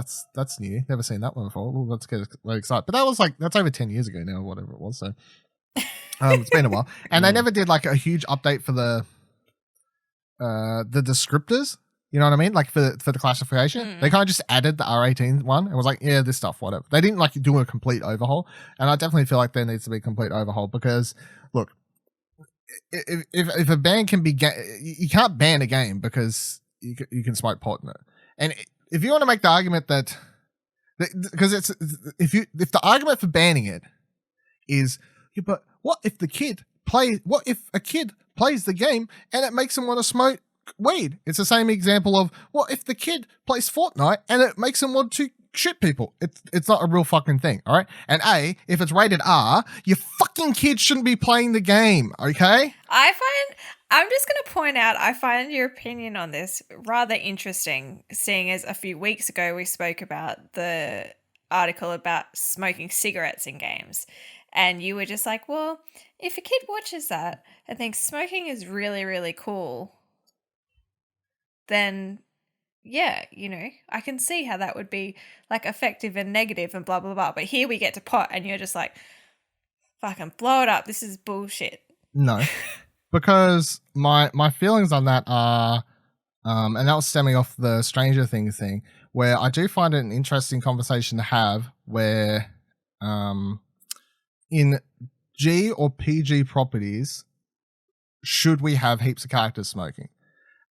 new. Never seen that one before. Well, let's get really excited. But that was like, that's over 10 years ago now, whatever it was. So it's been a while. And they never did like a huge update for the descriptors. You know what I mean? Like for the classification, they kind of just added the R18 one and was like, yeah, this stuff, whatever. They didn't like do a complete overhaul. And I definitely feel like there needs to be a complete overhaul because, look, if a ban can be, you can't ban a game because you can smoke pot in it. And if you want to make the argument that, because it's, if the argument for banning it is, yeah, but what if a kid plays the game and it makes them want to smoke weed? It's the same example of, what if the kid plays Fortnite and it makes them want to shit people? It's not a real fucking thing, all right? And if it's rated R, your fucking kid shouldn't be playing the game, okay? I'm just going to point out, I find your opinion on this rather interesting, seeing as a few weeks ago we spoke about the article about smoking cigarettes in games. And you were just like, well, if a kid watches that and thinks smoking is really, really cool, then yeah, I can see how that would be like effective and negative and blah, blah, blah. But here we get to pot and you're just like, fucking blow it up. This is bullshit. No, because my feelings on that are, and that was stemming off the Stranger Things thing, where I do find it an interesting conversation to have where in G or PG properties, should we have heaps of characters smoking?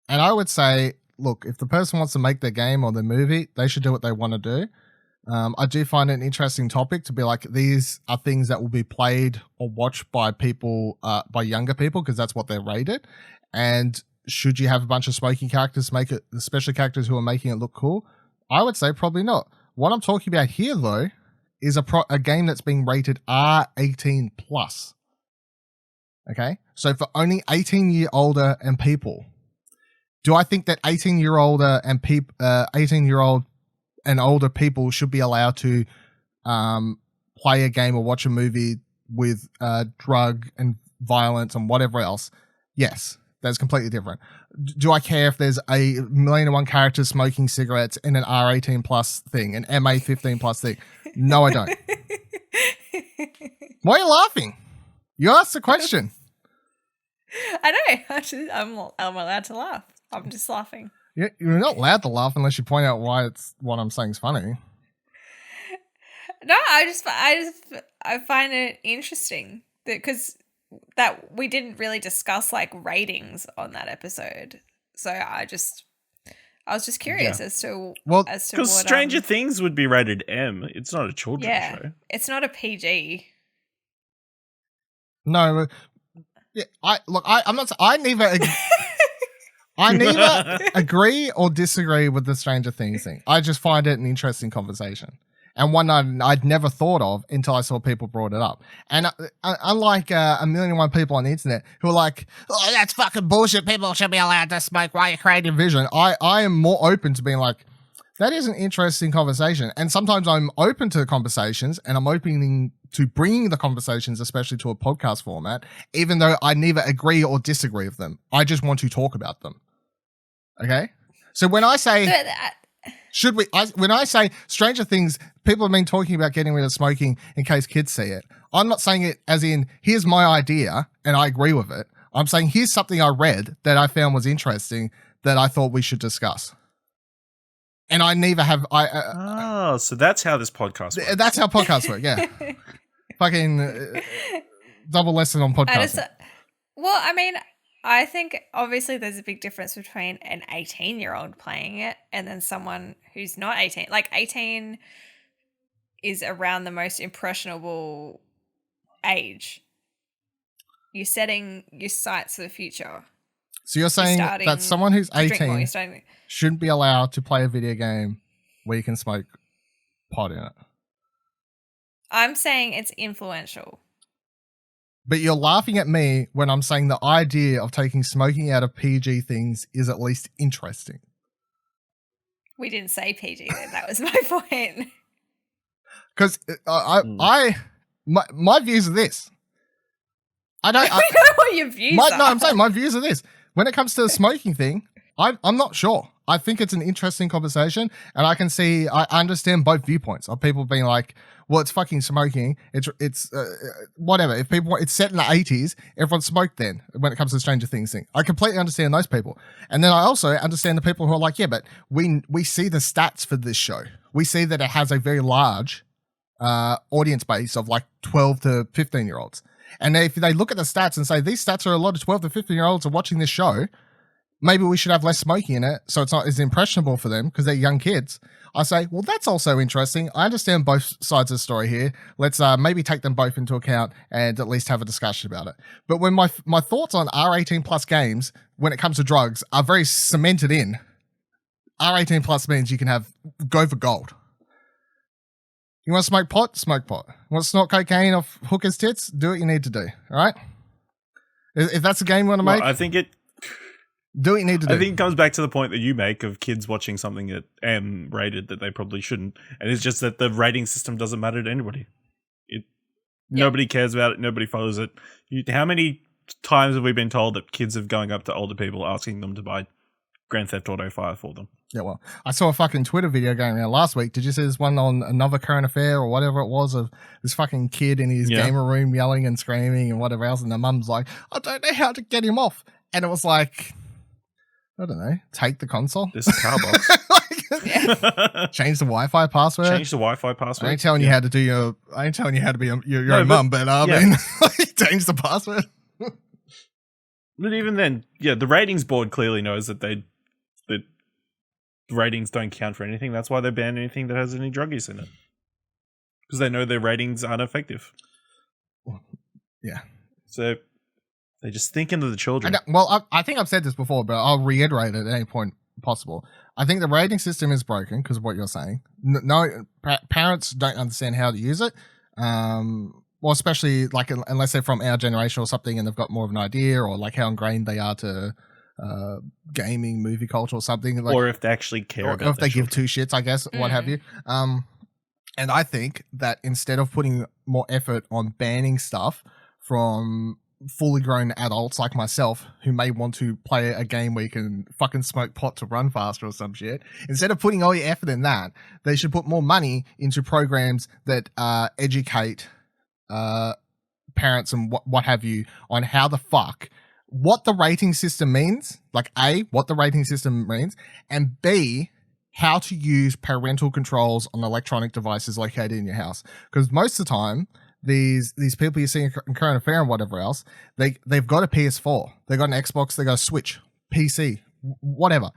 And I would say, look, if the person wants to make their game or their movie, they should do what they want to do. I do find it an interesting topic to be like, these are things that will be played or watched by people, by younger people, because that's what they're rated. And should you have a bunch of smoking characters make it, especially characters who are making it look cool? I would say probably not. What I'm talking about here, though, is a game that's being rated R18 plus. Okay, so for only 18 year older and people. Do I think that 18-year-old and 18-year-old and older people should be allowed to play a game or watch a movie with drug and violence and whatever else? Yes, that's completely different. Do I care if there's a 1,000,001 characters smoking cigarettes in an R18 plus thing, an MA15 plus thing? No, I don't. Why are you laughing? You asked the question. I know. I'm allowed to laugh. I'm just laughing. You're not allowed to laugh unless you point out why it's what I'm saying is funny. No, I find it interesting because that we didn't really discuss like ratings on that episode. So I was just curious as to because Stranger Things would be rated M. It's not a children's show. It's not a PG. No, yeah, I'm not. I neither agree or disagree with the Stranger Things thing. I just find it an interesting conversation. And one I'd never thought of until I saw people brought it up. And unlike 1,000,001 people on the internet who are like, oh, that's fucking bullshit. People should be allowed to smoke while you're creating vision. I am more open to being like, that is an interesting conversation. And sometimes I'm open to conversations and I'm opening to bringing the conversations, especially to a podcast format, even though I neither agree or disagree with them. I just want to talk about them. Okay? So when I say, when I say Stranger Things, people have been talking about getting rid of smoking in case kids see it. I'm not saying it as in, here's my idea and I agree with it. I'm saying, here's something I read that I found was interesting that I thought we should discuss. And I neither have. So that's how this podcast works. That's how podcasts work, yeah. Fucking double lesson on podcasting. Well, I mean, I think obviously there's a big difference between an 18-year-old playing it and then someone who's not 18. Like 18 is around the most impressionable age. You're setting your sights for the future. So you're saying that someone who's 18 shouldn't be allowed to play a video game where you can smoke pot in it? I'm saying it's influential. But you're laughing at me when I'm saying the idea of taking smoking out of PG things is at least interesting. We didn't say PG then. That was my point. Because my views are this. I don't. We know what your views are. No, I'm saying my views are this. When it comes to the smoking thing, I'm not sure. I think it's an interesting conversation, and I understand both viewpoints of people being like, well, it's fucking smoking. It's whatever. If people, it's set in the 80s, everyone smoked then when it comes to the Stranger Things thing. I completely understand those people. And then I also understand the people who are like, yeah, but we see the stats for this show. We see that it has a very large audience base of like 12 to 15 year olds. And if they look at the stats and say, these stats are a lot of 12 to 15 year olds are watching this show, maybe we should have less smoking in it so it's not as impressionable for them because they're young kids. I say, well, that's also interesting. I understand both sides of the story here. Let's maybe take them both into account and at least have a discussion about it. But when my thoughts on R18 plus games when it comes to drugs are very cemented in, R18 plus means you can go for gold. You want to smoke pot? Smoke pot. You want to snort cocaine off hookers' tits? Do what you need to do. All right? If that's the game you want to make, I think do what you need to do. I think it comes back to the point that you make of kids watching something at M rated that they probably shouldn't. And it's just that the rating system doesn't matter to anybody. Nobody cares about it. Nobody follows it. How many times have we been told that kids are going up to older people asking them to buy Grand Theft Auto 5 for them? Yeah, well, I saw a fucking Twitter video going around last week. Did you see this one on Another Current Affair or whatever it was of this fucking kid in his gamer room yelling and screaming and whatever else, and the mum's like, I don't know how to get him off. And it was like, I don't know, take the console. This car box. Change the Wi-Fi password. Change the Wi-Fi password. I ain't telling you how to do I ain't telling you how to be your own mum, but I mean, change the password. But even then, the ratings board clearly knows that ratings don't count for anything. That's why they ban anything that has any drug use in it. Because they know their ratings aren't effective. Yeah. So they just think into the children. I think I've said this before, but I'll reiterate it at any point possible. I think the rating system is broken because of what you're saying. Parents don't understand how to use it. Well, especially like unless they're from our generation or something and they've got more of an idea, or like how ingrained they are to gaming, movie culture or something. Like, or if they actually care about it. Or if they give two shits, I guess, what have you. And I think that instead of putting more effort on banning stuff from fully grown adults like myself who may want to play a game where you can fucking smoke pot to run faster or some shit, instead of putting all your effort in that, they should put more money into programs that educate parents and what have you on how the fuck what the rating system means, like A, what the rating system means, and B, how to use parental controls on electronic devices located in your house. Because most of the time, these people you see in Current Affair and whatever else, they've got a PS4, they've got an Xbox, they got a Switch, PC, whatever.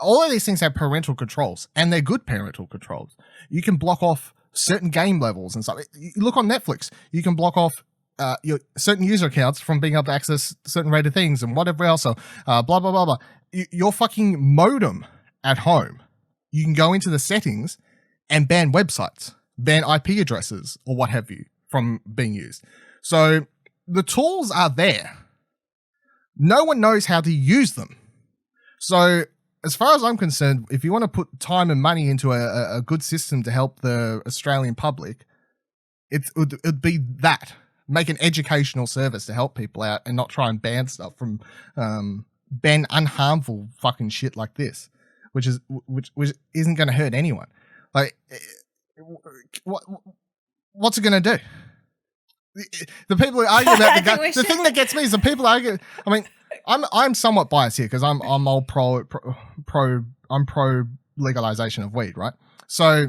All of these things have parental controls, and they're good parental controls. You can block off certain game levels and stuff. You look on Netflix, you can block off your certain user accounts from being able to access certain rated things and whatever else. So, blah, blah, blah, blah. Your fucking modem at home, you can go into the settings and ban websites, ban IP addresses or what have you from being used. So the tools are there. No one knows how to use them. So as far as I'm concerned, if you want to put time and money into a good system to help the Australian public, it'd be that. Make an educational service to help people out and not try and ban stuff from ban unharmful fucking shit like this, which isn't going to hurt anyone. Like, what's it going to do? The people who argue about the thing that gets me is the people argue. I mean, I'm somewhat biased here because I'm all pro legalization of weed, right? So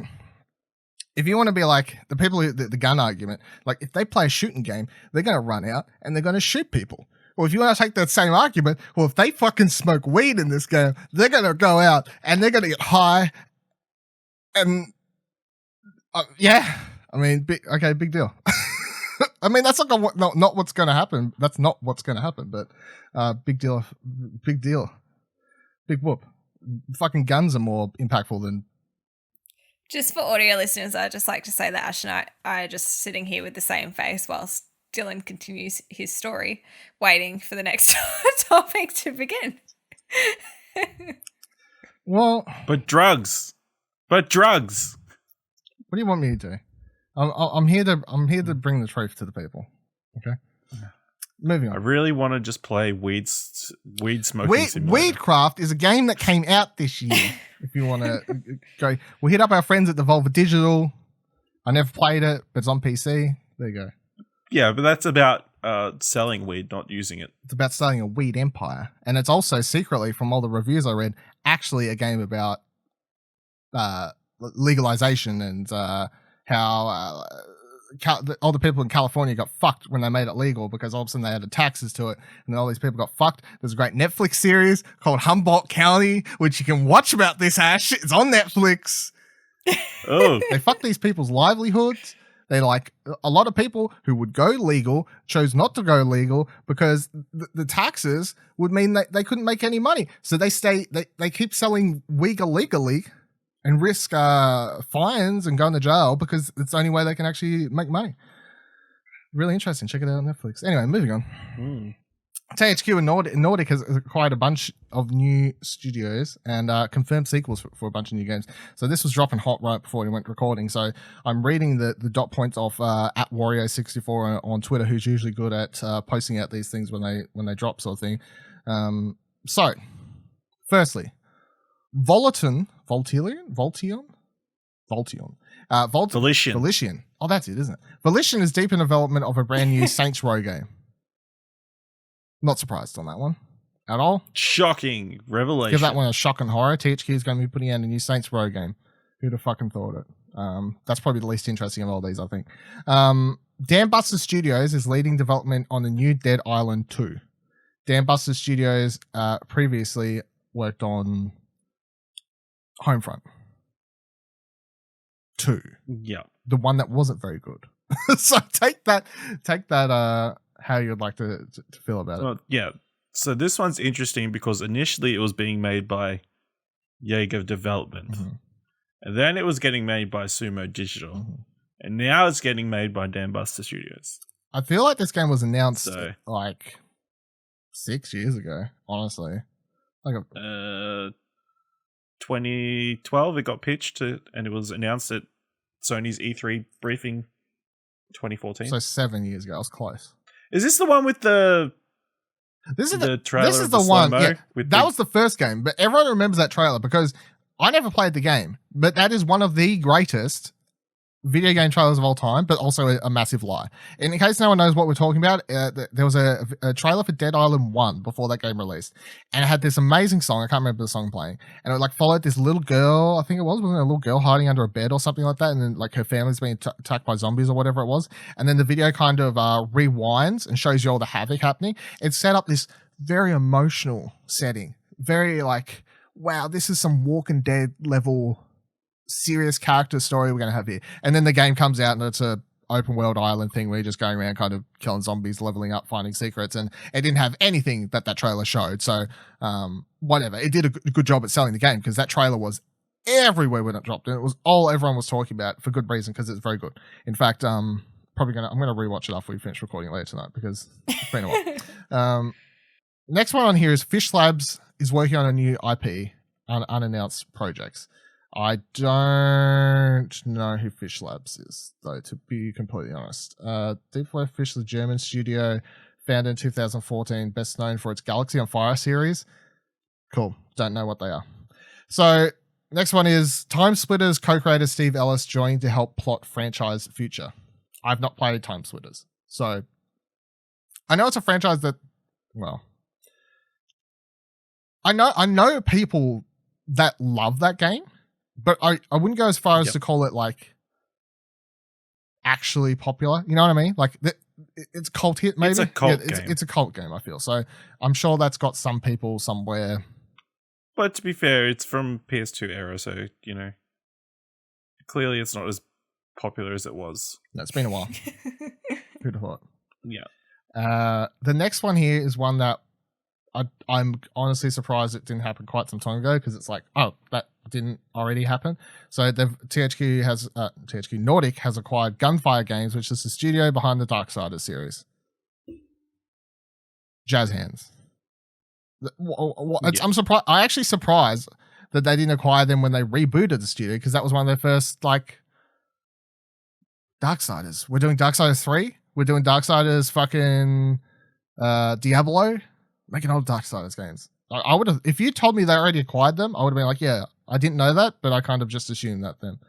if you want to be like the people who the gun argument, like if they play a shooting game, they're going to run out and they're going to shoot people. Or if you want to take that same argument, well, if they fucking smoke weed in this game, they're going to go out and they're going to get high. And yeah, I mean, big deal. I mean, that's not what's going to happen. That's not what's going to happen, but big deal. Big whoop. Fucking guns are more impactful than... Just for audio listeners, I'd just like to say that Ash and I are just sitting here with the same face whilst Dylan continues his story, waiting for the next topic to begin. Well, But drugs. what do you want me to do? I'm here to bring the truth to the people. Okay. Moving I on. really want to just play weed smoking simulator. Weedcraft is a game that came out this year. If you want to go, we'll hit up our friends at Devolver Digital. I never played it, but it's on PC. There you go. Yeah, but that's about selling weed, not using it. It's about starting a weed empire, and it's also secretly, from all the reviews I read, actually a game about legalization and how all the people in California got fucked when they made it legal because all of a sudden they added taxes to it, and then all these people got fucked. There's a great Netflix series called Humboldt County, which you can watch about this hash. It's on Netflix. Oh, They fuck these people's livelihoods. They like a lot of people who would go legal chose not to go legal because the taxes would mean that they couldn't make any money. So they keep selling weed illegally and risk fines and going to jail because it's the only way they can actually make money. Really interesting. Check it out on Netflix. Anyway, moving on. THQ and Nordic has acquired a bunch of new studios and confirmed sequels for a bunch of new games. So this was dropping hot right before we went recording. So I'm reading the dot points off at Wario64 on Twitter, who's usually good at posting out these things when they drop, sort of thing. So, firstly, Volition. Oh, that's it, isn't it? Volition is deep in development of a brand new Saints Row game. Not surprised on that one at all. shocking revelation. Give that one a shock and horror. THQ is going to be putting out a new Saints Row game. Who'd have fucking thought it? That's probably the least interesting of all these, I think. Dan Buster Studios is leading development on the new Dead Island 2. Dan Buster Studios previously worked on Homefront 2. Yeah. The one that wasn't very good. So take that how you'd like to feel about it. Well, yeah. So this one's interesting because initially it was being made by Jaeger Development. Mm-hmm. And then it was getting made by Sumo Digital. Mm-hmm. And now it's getting made by Dan Buster Studios. I feel like this game was announced So, like 6 years ago, honestly. Like 2012 it got pitched and it was announced at Sony's E3 briefing 2014. So 7 years ago. I was close. Is this the one with the trailer? This is of the one. slow-mo Yeah, with that was the first game, but everyone remembers that trailer because I never played the game, but that is one of the greatest video game trailers of all time, but also a massive lie. And in case no one knows what we're talking about, there was a trailer for Dead Island 1 before that game released, and it had this amazing song. I can't remember the song playing, and it like followed this little girl. I think wasn't it a little girl hiding under a bed or something like that, and then like her family's being attacked by zombies or whatever it was, and then the video kind of rewinds and shows you all the havoc happening. It set up this very emotional setting, very like, wow, this is some Walking Dead level serious character story we're going to have here. And then the game comes out and it's a open world island thing where you're just going around kind of killing zombies, leveling up, finding secrets, and it didn't have anything that trailer showed. So whatever, it did a good job at selling the game because that trailer was everywhere when it dropped, and it was all everyone was talking about for good reason because it's very good. In fact, I'm gonna rewatch it after we finish recording later tonight because it's been a while. Next one on here is Fish Labs is working on a new IP on unannounced projects. I don't know who Fish Labs is, though, to be completely honest. Deep Blue Fish is a German studio founded in 2014, best known for its Galaxy on Fire series. Cool. Don't know what they are. So, next one is Time Splitters co-creator Steve Ellis joined to help plot franchise future. I've not played Time Splitters, so I know it's a franchise that, well, I know people that love that game. But I wouldn't go as far as to call it like actually popular. You know what I mean? Like it's cult hit, maybe. It's a cult game. It's a cult game, I feel. So I'm sure that's got some people somewhere. But to be fair, it's from PS2 era, so clearly it's not as popular as it was. No, it's been a while. Who'd have thought? Yeah. The next one here is one that I'm honestly surprised it didn't happen quite some time ago because it's like, oh, that didn't already happen. So THQ Nordic has acquired Gunfire Games, which is the studio behind the Darksiders series. Jazz hands. I'm surprised. I'm actually surprised that they didn't acquire them when they rebooted the studio, because that was one of their first, like, Darksiders. We're doing Darksiders 3. We're doing Darksiders fucking Diablo. Making old Darksiders games. I would have, if you told me they already acquired them, I would have been like, yeah, I didn't know that, but I kind of just assumed that then.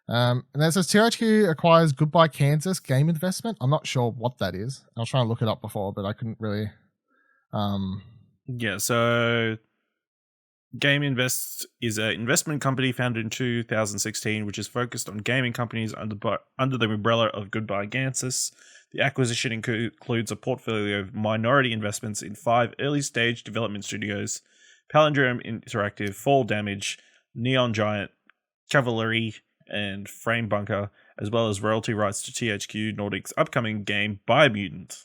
And then it says THQ acquires Goodbye Kansas Game Investment. I'm not sure what that is. I was trying to look it up before, but I couldn't really. Yeah, so Game Invest is an investment company founded in 2016, which is focused on gaming companies under the umbrella of Goodbye Kansas. The acquisition includes a portfolio of minority investments in 5 early-stage development studios: Palindrome Interactive, Fall Damage, Neon Giant, Cavalry, and Frame Bunker, as well as royalty rights to THQ Nordic's upcoming game Biomutant.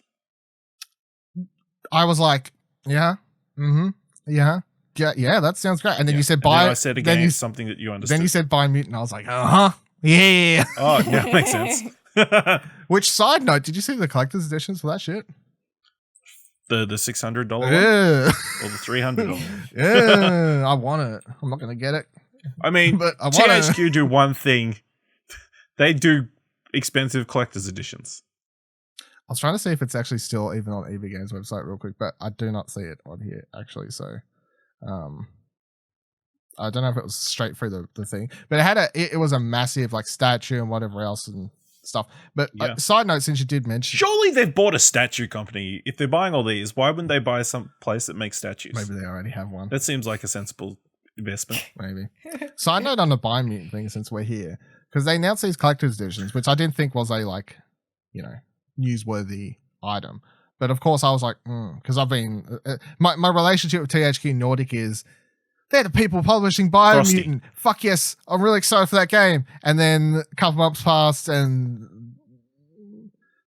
I was like, yeah, yeah, that sounds great. And then you said Bio. I said again something that you understood. Then you said Biomutant. I was like, yeah. Oh, yeah, makes sense. Which, side note, did you see the collector's editions for that shit? The $600 one? Yeah. Or the $300 one? Yeah, I want it. I'm not going to get it. I mean, but I THQ do one thing. They do expensive collector's editions. I was trying to see if it's actually still even on EV Games website real quick, but I do not see it on here, actually. So, I don't know if it was straight through the thing, but it was a massive, like, statue and whatever else and stuff. But side note, since you did mention, surely they've bought a statue company. If they're buying all these, why wouldn't they buy some place that makes statues? Maybe they already have one. That seems like a sensible investment. Maybe. Side note on the Biomutant thing, since we're here, because they announced these collector's editions, which I didn't think was a, like, newsworthy item. But of course I was like, because I've been my relationship with THQ Nordic is they're the people publishing Biomutant. Fuck yes, I'm really excited for that game. And then a couple months passed and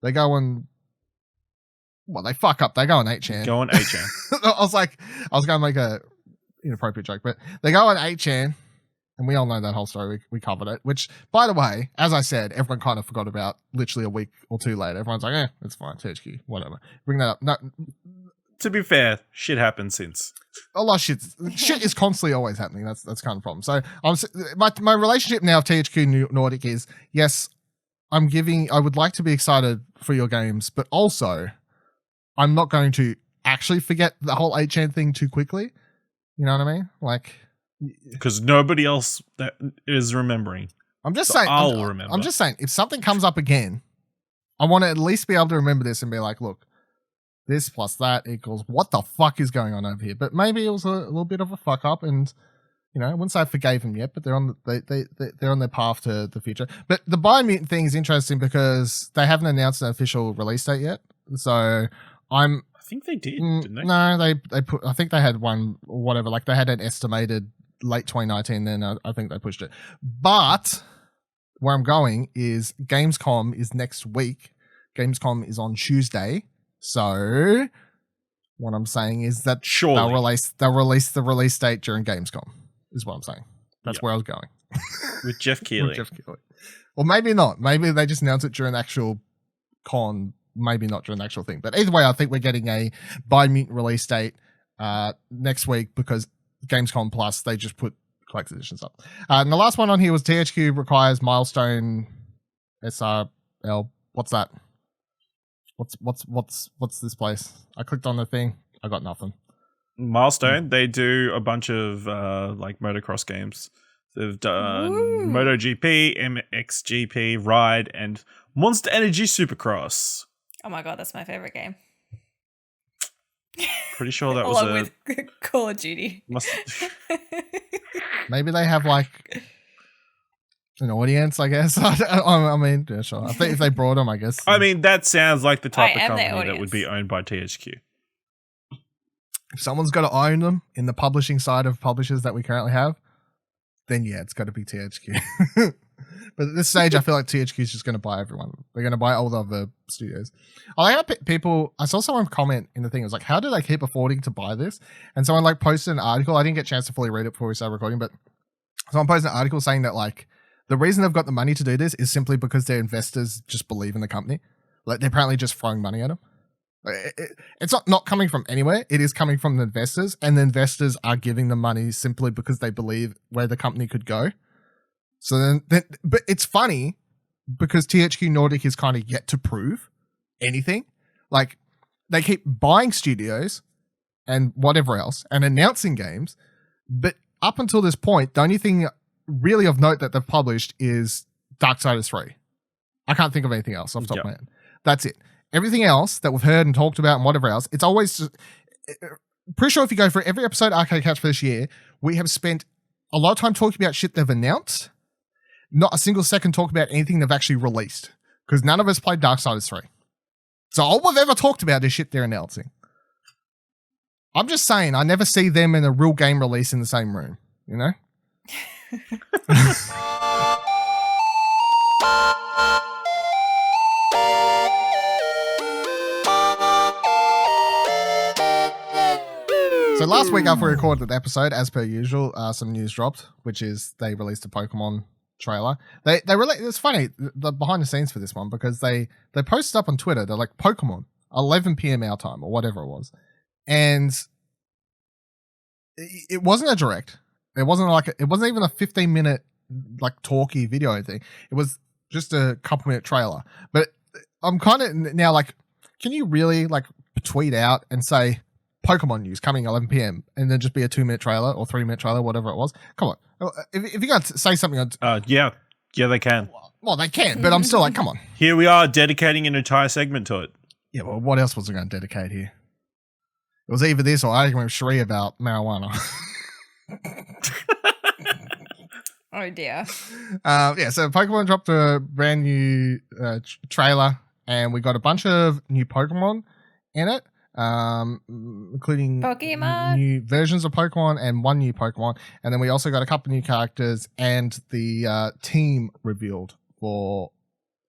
they go and they fuck up. They go on 8chan. Go on 8chan. I was going to make a inappropriate joke, but they go on 8chan. And we all know that whole story. We covered it. Which, by the way, as I said, everyone kind of forgot about literally a week or two later. Everyone's like, it's fine, THQ, whatever. Bring that up. No, to be fair, shit happens since. A lot of shit is constantly always happening. That's kind of the problem. So my relationship now with THQ Nordic is, yes, I would like to be excited for your games, but also I'm not going to actually forget the whole 8chan thing too quickly. You know what I mean? Like, because nobody else that is remembering. I'm just saying. I'll remember. I'm just saying, if something comes up again, I want to at least be able to remember this and be like, look, this plus that equals what the fuck is going on over here. But maybe it was a little bit of a fuck up, and I wouldn't say I forgave them yet, but they're on they're on their path to the future. But the Biomutant thing is interesting because they haven't announced an official release date yet. So I think they did, didn't they? No, they put. I think they had one or whatever. Like they had an estimated late 2019, then I think they pushed it. But where I'm going is Gamescom is next week. Gamescom is on Tuesday. So what I'm saying is that they'll release the release date during Gamescom, is what I'm saying. That's where I was going. With Jeff Keighley. Or maybe not. Maybe they just announce it during the actual con, maybe not during the actual thing. But either way, I think we're getting a Biomutant release date next week because Gamescom Plus, they just put collector's editions up. And the last one on here was THQ requires Milestone SRL. What's that? What's this place? I clicked on the thing. I got nothing. Milestone, they do a bunch of like motocross games. They've done MotoGP, MXGP, Ride, and Monster Energy Supercross. Oh my god, that's my favorite game. Pretty sure that was with Call of Duty. Maybe they have like an audience, I guess. I mean, yeah, sure. I think if they brought them, I guess. I mean, that sounds like the type of company that would be owned by THQ. If someone's got to own them in the publishing side of publishers that we currently have, then yeah, it's got to be THQ. But at this stage, I feel like THQ is just going to buy everyone. They're going to buy all the other studios. I like how people. I saw someone comment in the thing. It was like, "How do they keep affording to buy this?" And someone like posted an article. I didn't get a chance to fully read it before we started recording, but someone posted an article saying that like the reason they've got the money to do this is simply because their investors just believe in the company. Like they're apparently just throwing money at them. It's not coming from anywhere. It is coming from the investors, and the investors are giving the money simply because they believe where the company could go. So then but it's funny because THQ Nordic is kind of yet to prove anything. Like, they keep buying studios and whatever else and announcing games, but up until this point, the only thing really of note that they've published is Darksiders 3. I can't think of anything else off the top of my head. That's it. Everything else that we've heard and talked about and whatever else, it's always just, pretty sure if you go for every episode of Arcade Couch for this year, we have spent a lot of time talking about shit they've announced, not a single second talk about anything they've actually released, because none of us played Darksiders 3. So all we've ever talked about is shit they're announcing. I'm just saying, I never see them in a real game release in the same room, you know? So last week after we recorded the episode, as per usual, some news dropped, which is they released a Pokemon trailer. It's funny, the behind the scenes for this one, because they posted up on Twitter, they're like, Pokemon, 11 p.m. our time, or whatever it was. And it wasn't a direct. It wasn't even a 15-minute like talky video or anything. It was just a couple-minute trailer. But I'm kind of now like, can you really like tweet out and say Pokemon news coming 11 p.m. and then just be a 2-minute trailer or 3-minute trailer, whatever it was? Come on. If you're going to say something on... Yeah, they can. Well, they can, but I'm still like, come on. Here we are dedicating an entire segment to it. Yeah, well, what else was I going to dedicate here? It was either this or arguing with Cherie about marijuana. Oh, dear. So Pokemon dropped a brand new trailer, and we got a bunch of new Pokemon in it. Including Pokemon, new versions of Pokemon and one new Pokemon, and then we also got a couple new characters and the team revealed for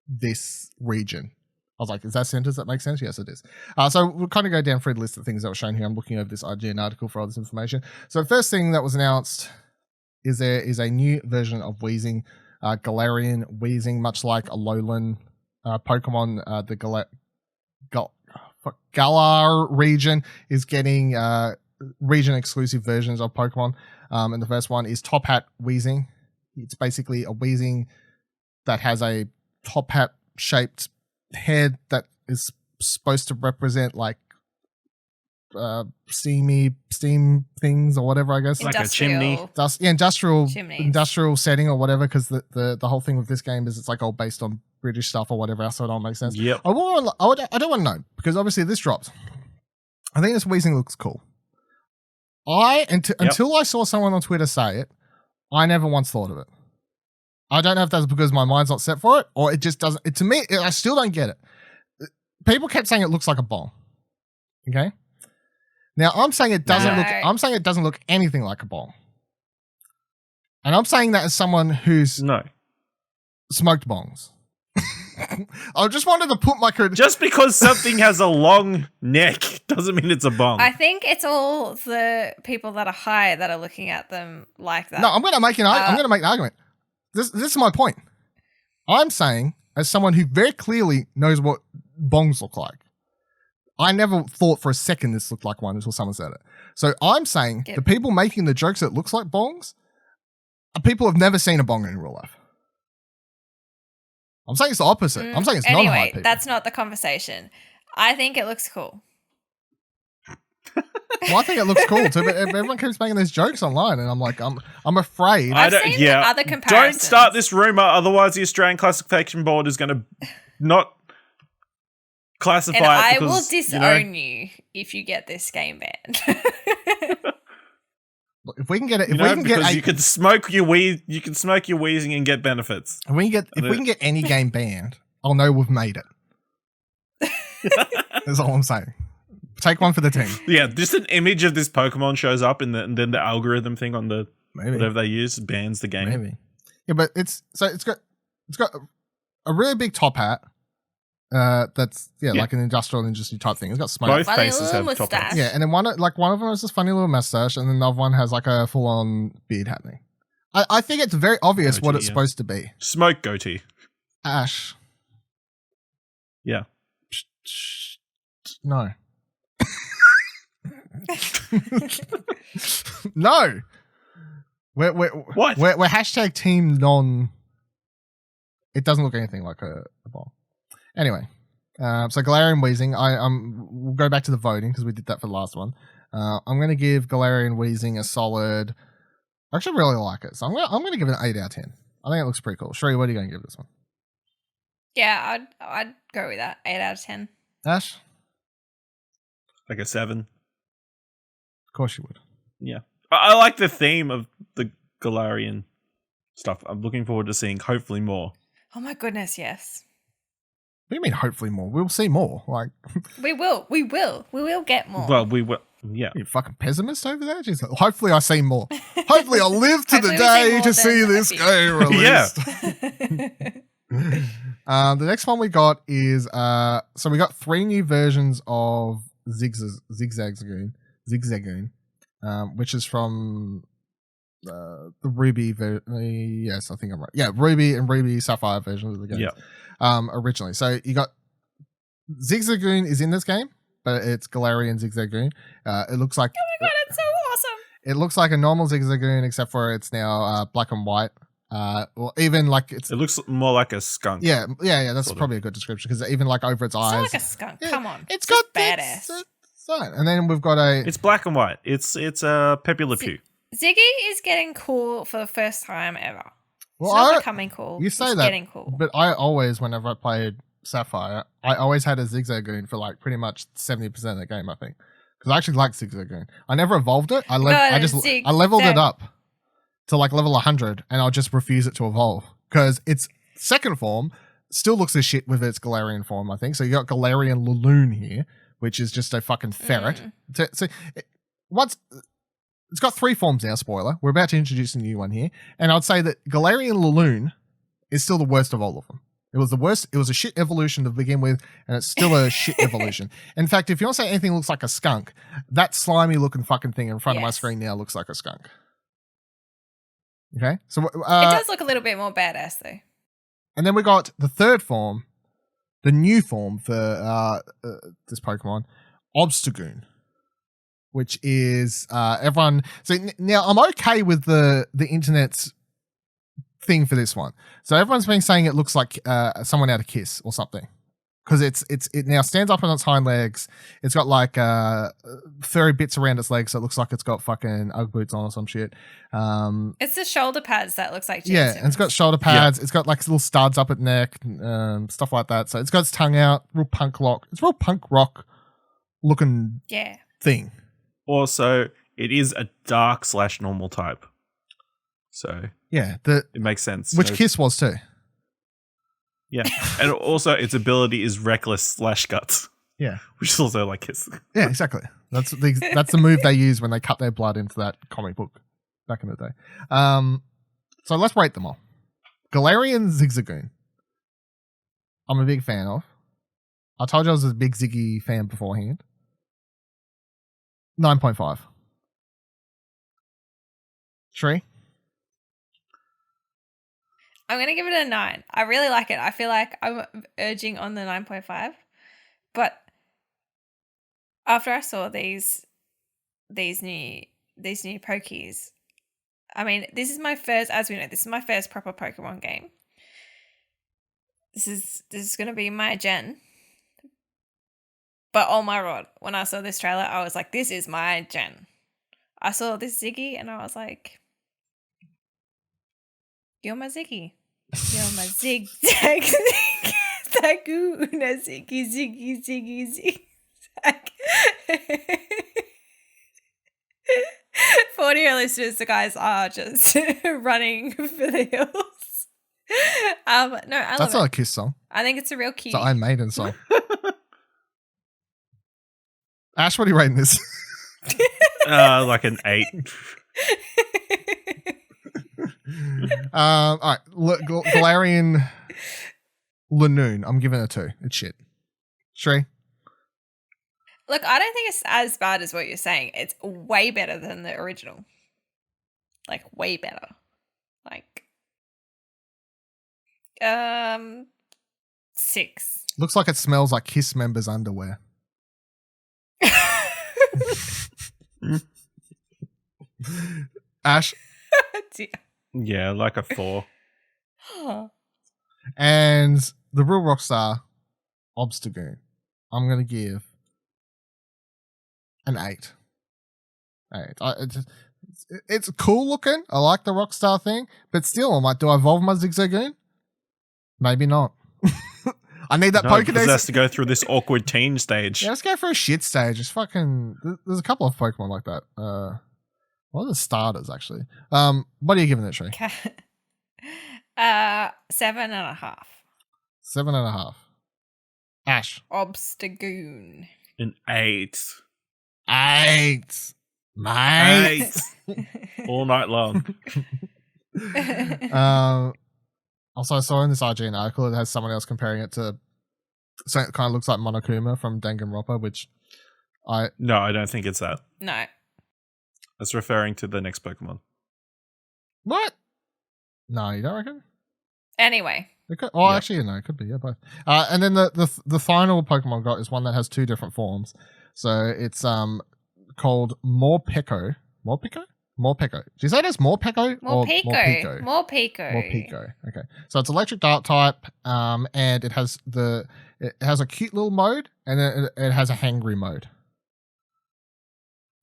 this region. I was like, is that a sentence that makes sense? Yes, it is. So we'll kind of go down through the list of things that were shown here. I'm looking over this IGN article for all this information. So the first thing that was announced is there is a new version of Weezing, Galarian Weezing, much like a Alolan Pokemon, the Galar region is getting region-exclusive versions of Pokemon. And the first one is Top Hat Weezing. It's basically a Weezing that has a top hat-shaped head that is supposed to represent like steam things or whatever, I guess. Like a chimney. Industrial setting or whatever, because the whole thing with this game is it's like all based on British stuff or whatever else, so it all makes sense. Yep. I don't want to know, because obviously this dropped. I think this Weezing looks cool. Until I saw someone on Twitter say it, I never once thought of it. I don't know if that's because my mind's not set for it, or it just doesn't. To me, I still don't get it. People kept saying it looks like a bong. Okay. Now I'm saying it doesn't look. I'm saying it doesn't look anything like a bong. And I'm saying that as someone who's smoked bongs. I just wanted to put my just because something has a long neck doesn't mean it's a bong. I think it's all the people that are high that are looking at them like that. No, I'm going to make I'm going to make an argument. This is my point. I'm saying, as someone who very clearly knows what bongs look like, I never thought for a second this looked like one until someone said it. So I'm saying the people making the jokes that it looks like bongs are people who have never seen a bong in real life. I'm saying it's the opposite. I'm saying it's not high people. That's not the conversation. I think it looks cool. Well, I think it looks cool too, but everyone keeps making these jokes online, and I'm like, I'm afraid. I've seen other comparisons. Don't start this rumor, otherwise the Australian Classification Board is going to not classify and it. I will disown you if you get this game banned. Look, if we can get it, you can smoke your Weezing and get benefits. If we can get any game banned, I'll know we've made it. That's all I'm saying. Take one for the team. Yeah, just an image of this Pokemon shows up, and then the algorithm thing on the whatever they use bans the game. Maybe. Yeah, but it's got a really big top hat. That's like an industrial industry type thing. It's got smoke. Both faces have top hats. Yeah, and then one of them has this funny little mustache, and then the other one has like a full on beard happening. I think it's very obvious what it's supposed to be. Smoke goatee. Ash. Yeah. No. No. What? We're hashtag team non. It doesn't look anything like a ball. Anyway, so Galarian Weezing. We'll go back to the voting because we did that for the last one. I'm going to give Galarian Weezing a solid. I actually really like it, so I'm going to give it an 8 out of 10. I think it looks pretty cool. Cherie, what are you going to give this one? Yeah, I'd go with that. 8 out of 10. Ash? Like a 7. Of course you would. Yeah. I like the theme of the Galarian stuff. I'm looking forward to seeing hopefully more. Oh my goodness, yes. What do you mean hopefully more? We'll see more. Like We will get more. Well, we will. Yeah. You fucking pessimist over there? Jeez, hopefully I see more. Hopefully I'll live to the Hopefully we see day more to see than this a game released. Yeah. The next one we got is so we got 3 new versions of Zigzagoon, which is from the Ruby yes, I think I'm right. Yeah, Ruby and Ruby Sapphire versions of the game. Yeah. Originally. So you got Zigzagoon is in this game, but it's Galarian Zigzagoon. It looks like Oh my god, it's so awesome. it looks like a normal Zigzagoon, except for it's now black and white. Or even like It looks more like a skunk. yeah. That's probably a good description because even like over its It's eyes, not like a skunk. Yeah, Come on. it's got badass. And then we've got a It's black and white. It's a Pepe Le Pew. Ziggy is getting cool for the first time ever. well, It's not I, becoming cool. you say it's that, getting cool. but I always, whenever I played Sapphire, I always had a Zigzagoon for like pretty much 70% of the game, I think, because I actually liked Zigzagoon. I never evolved it. I leveled it up to like level 100, and I'll just refuse it to evolve because its second form still looks as shit with its Galarian form, I think. So you got Galarian Laloon here, which is just a fucking ferret. So it's got 3 forms now, spoiler. We're about to introduce a new one here. And I'd say that Galarian Laloon is still the worst of all of them. It was the worst. It was a shit evolution to begin with, and it's still a shit evolution. In fact, if you want to say anything looks like a skunk, that slimy looking fucking thing in front of my screen now looks like a skunk. Okay? So it does look a little bit more badass though. And then we got the third form, the new form for this Pokemon, Obstagoon, which is everyone. So now I'm okay with the internet's thing for this one. So everyone's been saying it looks like someone out of Kiss or something because it now stands up on its hind legs. It's got like furry bits around its legs, so it looks like it's got fucking Ugg boots on or some shit. It's the shoulder pads that looks like yeah, Jason. and it's got shoulder pads. Yeah. It's got like little studs up at neck, stuff like that. So it's got its tongue out, real punk rock. It's real punk rock looking thing. Also, it is a dark / normal type. So yeah, it makes sense. Which Kiss was too. Yeah, and also its ability is reckless / guts. Yeah, which is also like Kiss. Yeah, exactly. That's the move they use when they cut their blood into that comic book back in the day. So let's rate them all. Galarian Zigzagoon, I'm a big fan of. I told you I was a big Ziggy fan beforehand. 9.5. Cherie? I'm going to give it a 9. I really like it. I feel like I'm urging on the 9.5. But after I saw these new Pokies, I mean, this is my first, as we know, this is my first proper Pokemon game. This is going to be my gen. But oh my god, when I saw this trailer, I was like, this is my gen. I saw this Ziggy and I was like, you're my Ziggy. You're my zigzag. Zaguna Ziggy. Zag. 40 listeners, the guys are just running for the hills. No, I love it. That's not a Kiss song. I think it's a real cute. It's an Iron Maiden song. Ash, what are you rating this? Like an 8. All right, Galarian Lanoon. I'm giving it a 2. It's shit. Cherie? Look, I don't think it's as bad as what you're saying. It's way better than the original. Like, way better. Like, 6. Looks like it smells like Kiss members' underwear. Ash. Yeah, like a 4. And the real rockstar, Obstagoon. I'm going to give an 8. 8. It's cool looking. I like the rockstar thing, but still, I'm like, do I evolve my Zigzagoon? Maybe not. I need that Pokédex. Because it has to go through this awkward teen stage. Yeah, let's go for a shit stage. It's fucking. There's a couple of Pokemon like that. What are the starters actually? What are you giving it, Cherie? 7.5. 7.5. Ash. Obstagoon. An 8. 8. Mate. 8. All night long. Also, I saw in this IGN article it has someone else comparing it to. So it kind of looks like Monokuma from Danganronpa, which No, I don't think it's that. No. It's referring to the next Pokemon. What? No, you don't reckon? Anyway. It could, actually, no, it could be, yeah, both. And then the final Pokemon got is one that has 2 different forms. So it's called Morpeko. Morpeko? Morpeko. Did you say it as Morpeko? Morpeko. Morpeko. Okay. So it's electric dark type, and it has a cute little mode, and then it has a hangry mode.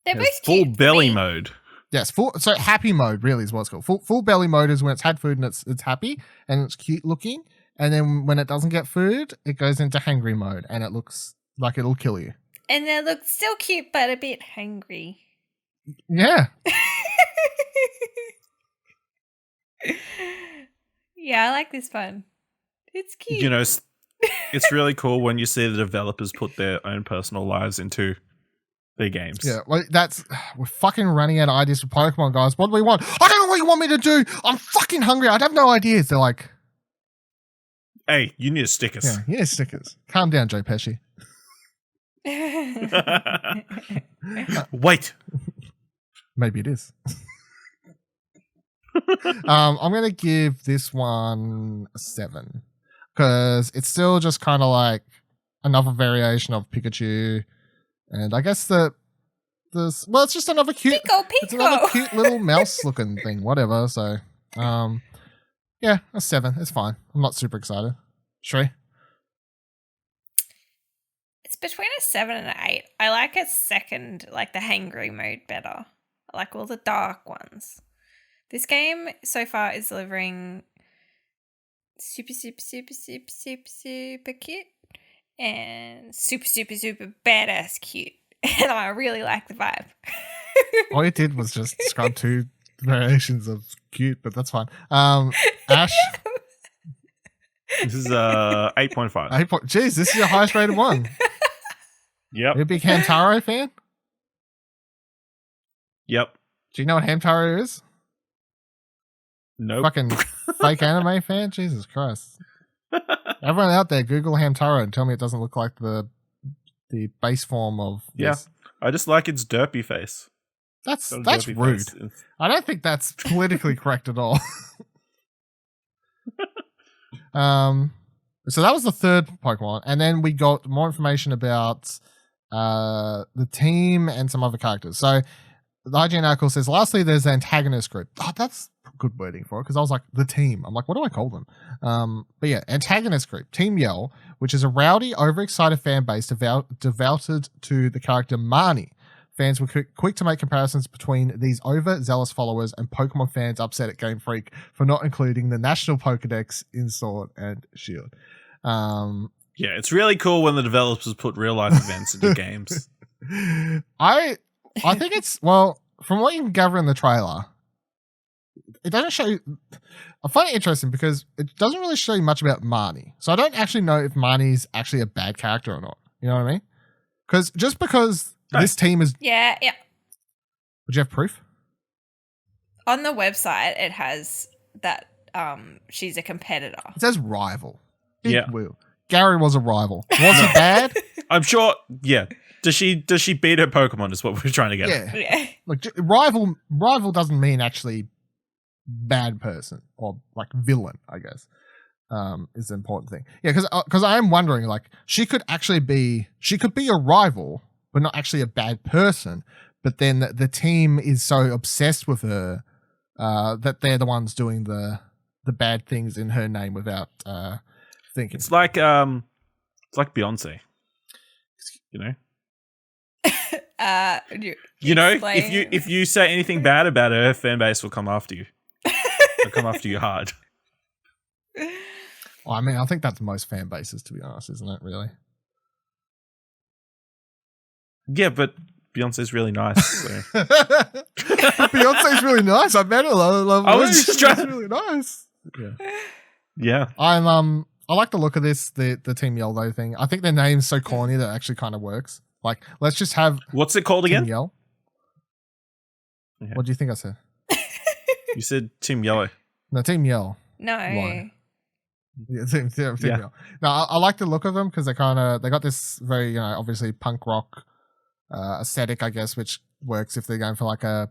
They're both full cute belly for me. mode. Yes, so happy mode really is what it's called. Full belly mode is when it's had food and it's happy and it's cute looking, and then when it doesn't get food, it goes into hangry mode and it looks like it'll kill you. And they look still cute, but a bit hungry. Yeah. Yeah, I like this one. It's cute. You know, it's really cool when you see the developers put their own personal lives into their games. Yeah, well, we're fucking running out of ideas for Pokemon, guys. What do we want? I don't know what you want me to do. I'm fucking hungry. I have no ideas. They're like, hey, you need stickers. Yeah, stickers. Calm down, Joe Pesci. Wait. Maybe it is. I'm going to give this one a 7 because it's still just kind of like another variation of Pikachu. And I guess it's just another cute, it's another cute little mouse looking thing, whatever. So, yeah, a 7. It's fine. I'm not super excited. Cherie? It's between a 7 and an 8. I like its second, like the hangry mode better. I like all the dark ones. This game so far is delivering super cute and super badass cute. And I really like the vibe. All you did was just describe 2 variations of cute, but that's fine. Ash? This is 8.5. Jeez, this is your highest rated one. Yep. Are you a big Hamtaro fan? Yep. Do you know what Hamtaro is? Nope. Fucking fake anime fan? Jesus Christ. Everyone out there, Google Hamtaro and tell me it doesn't look like the base form of this. I just like its derpy face. That's rude. I don't think that's politically correct at all. So that was the third Pokemon, and then we got more information about the team and some other characters. So the IGN article says, lastly, there's the antagonist group. Oh, that's good wording for it, because I was like, the team. I'm like, what do I call them? But yeah, antagonist group, Team Yell, which is a rowdy, overexcited fan base devoted to the character Marnie. Fans were quick to make comparisons between these overzealous followers and Pokemon fans upset at Game Freak for not including the national Pokedex in Sword and Shield. Yeah, it's really cool when the developers put real life events into games. I think it's, well, from what you can gather in the trailer, it doesn't show you. I find it interesting because it doesn't really show you much about Marnie. So I don't actually know if Marnie's actually a bad character or not. You know what I mean? Because this team is. Yeah. Would you have proof? On the website, it has that she's a competitor. It says rival. Yeah. Will. Gary was a rival. Was he bad? I'm sure. Yeah. Does she beat her Pokemon? Is what we're trying to get at. Yeah. Like rival doesn't mean actually bad person or like villain, I guess. Is the important thing. Yeah, because I am wondering, like, she could be a rival, but not actually a bad person. But then the team is so obsessed with her that they're the ones doing the bad things in her name without thinking. It's like Beyonce, you know. You know, if you say anything bad about her, her fan base will come after you. They'll come after you hard. Well, I mean, I think that's most fan bases, to be honest, isn't it? Really? Yeah, but Beyonce's really nice. So. Beyonce's really nice. I met her. I was just trying. Really nice. Yeah. I like the look of this, the Team Yell though thing. I think their name's so corny that it actually kind of works. Like, let's just have. What's it called again? Team Yell. Yeah. What do you think I said? You said Team Yellow. No, Team Yell. No. Why? Yeah, Team Yell. No, I like the look of them because they got this very, obviously punk rock aesthetic, I guess, which works if they're going for like a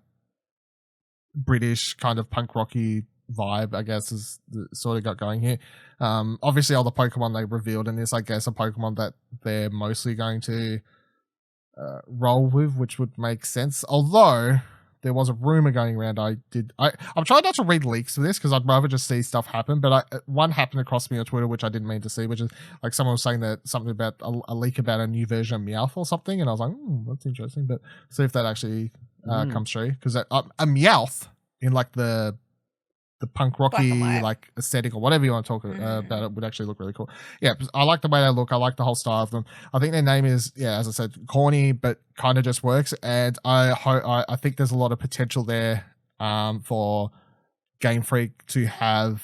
British kind of punk rocky vibe, I guess, is sort of got going here. Obviously all the Pokemon they revealed in this, I guess, are Pokemon that they're mostly going to roll with, which would make sense. Although there was a rumor going around. I'm trying not to read leaks for this because I'd rather just see stuff happen. But one happened across me on Twitter, which I didn't mean to see, which is like someone was saying that something about a leak about a new version of Meowth or something, and I was like, that's interesting. But see if that actually comes true, because a Meowth in like the punk rocky like aesthetic or whatever you want to talk about it would actually look really cool. Yeah, I like the way they look. I like the whole style of them. I think their name is, as I said, corny, but kind of just works. And I think there's a lot of potential there for Game Freak to have.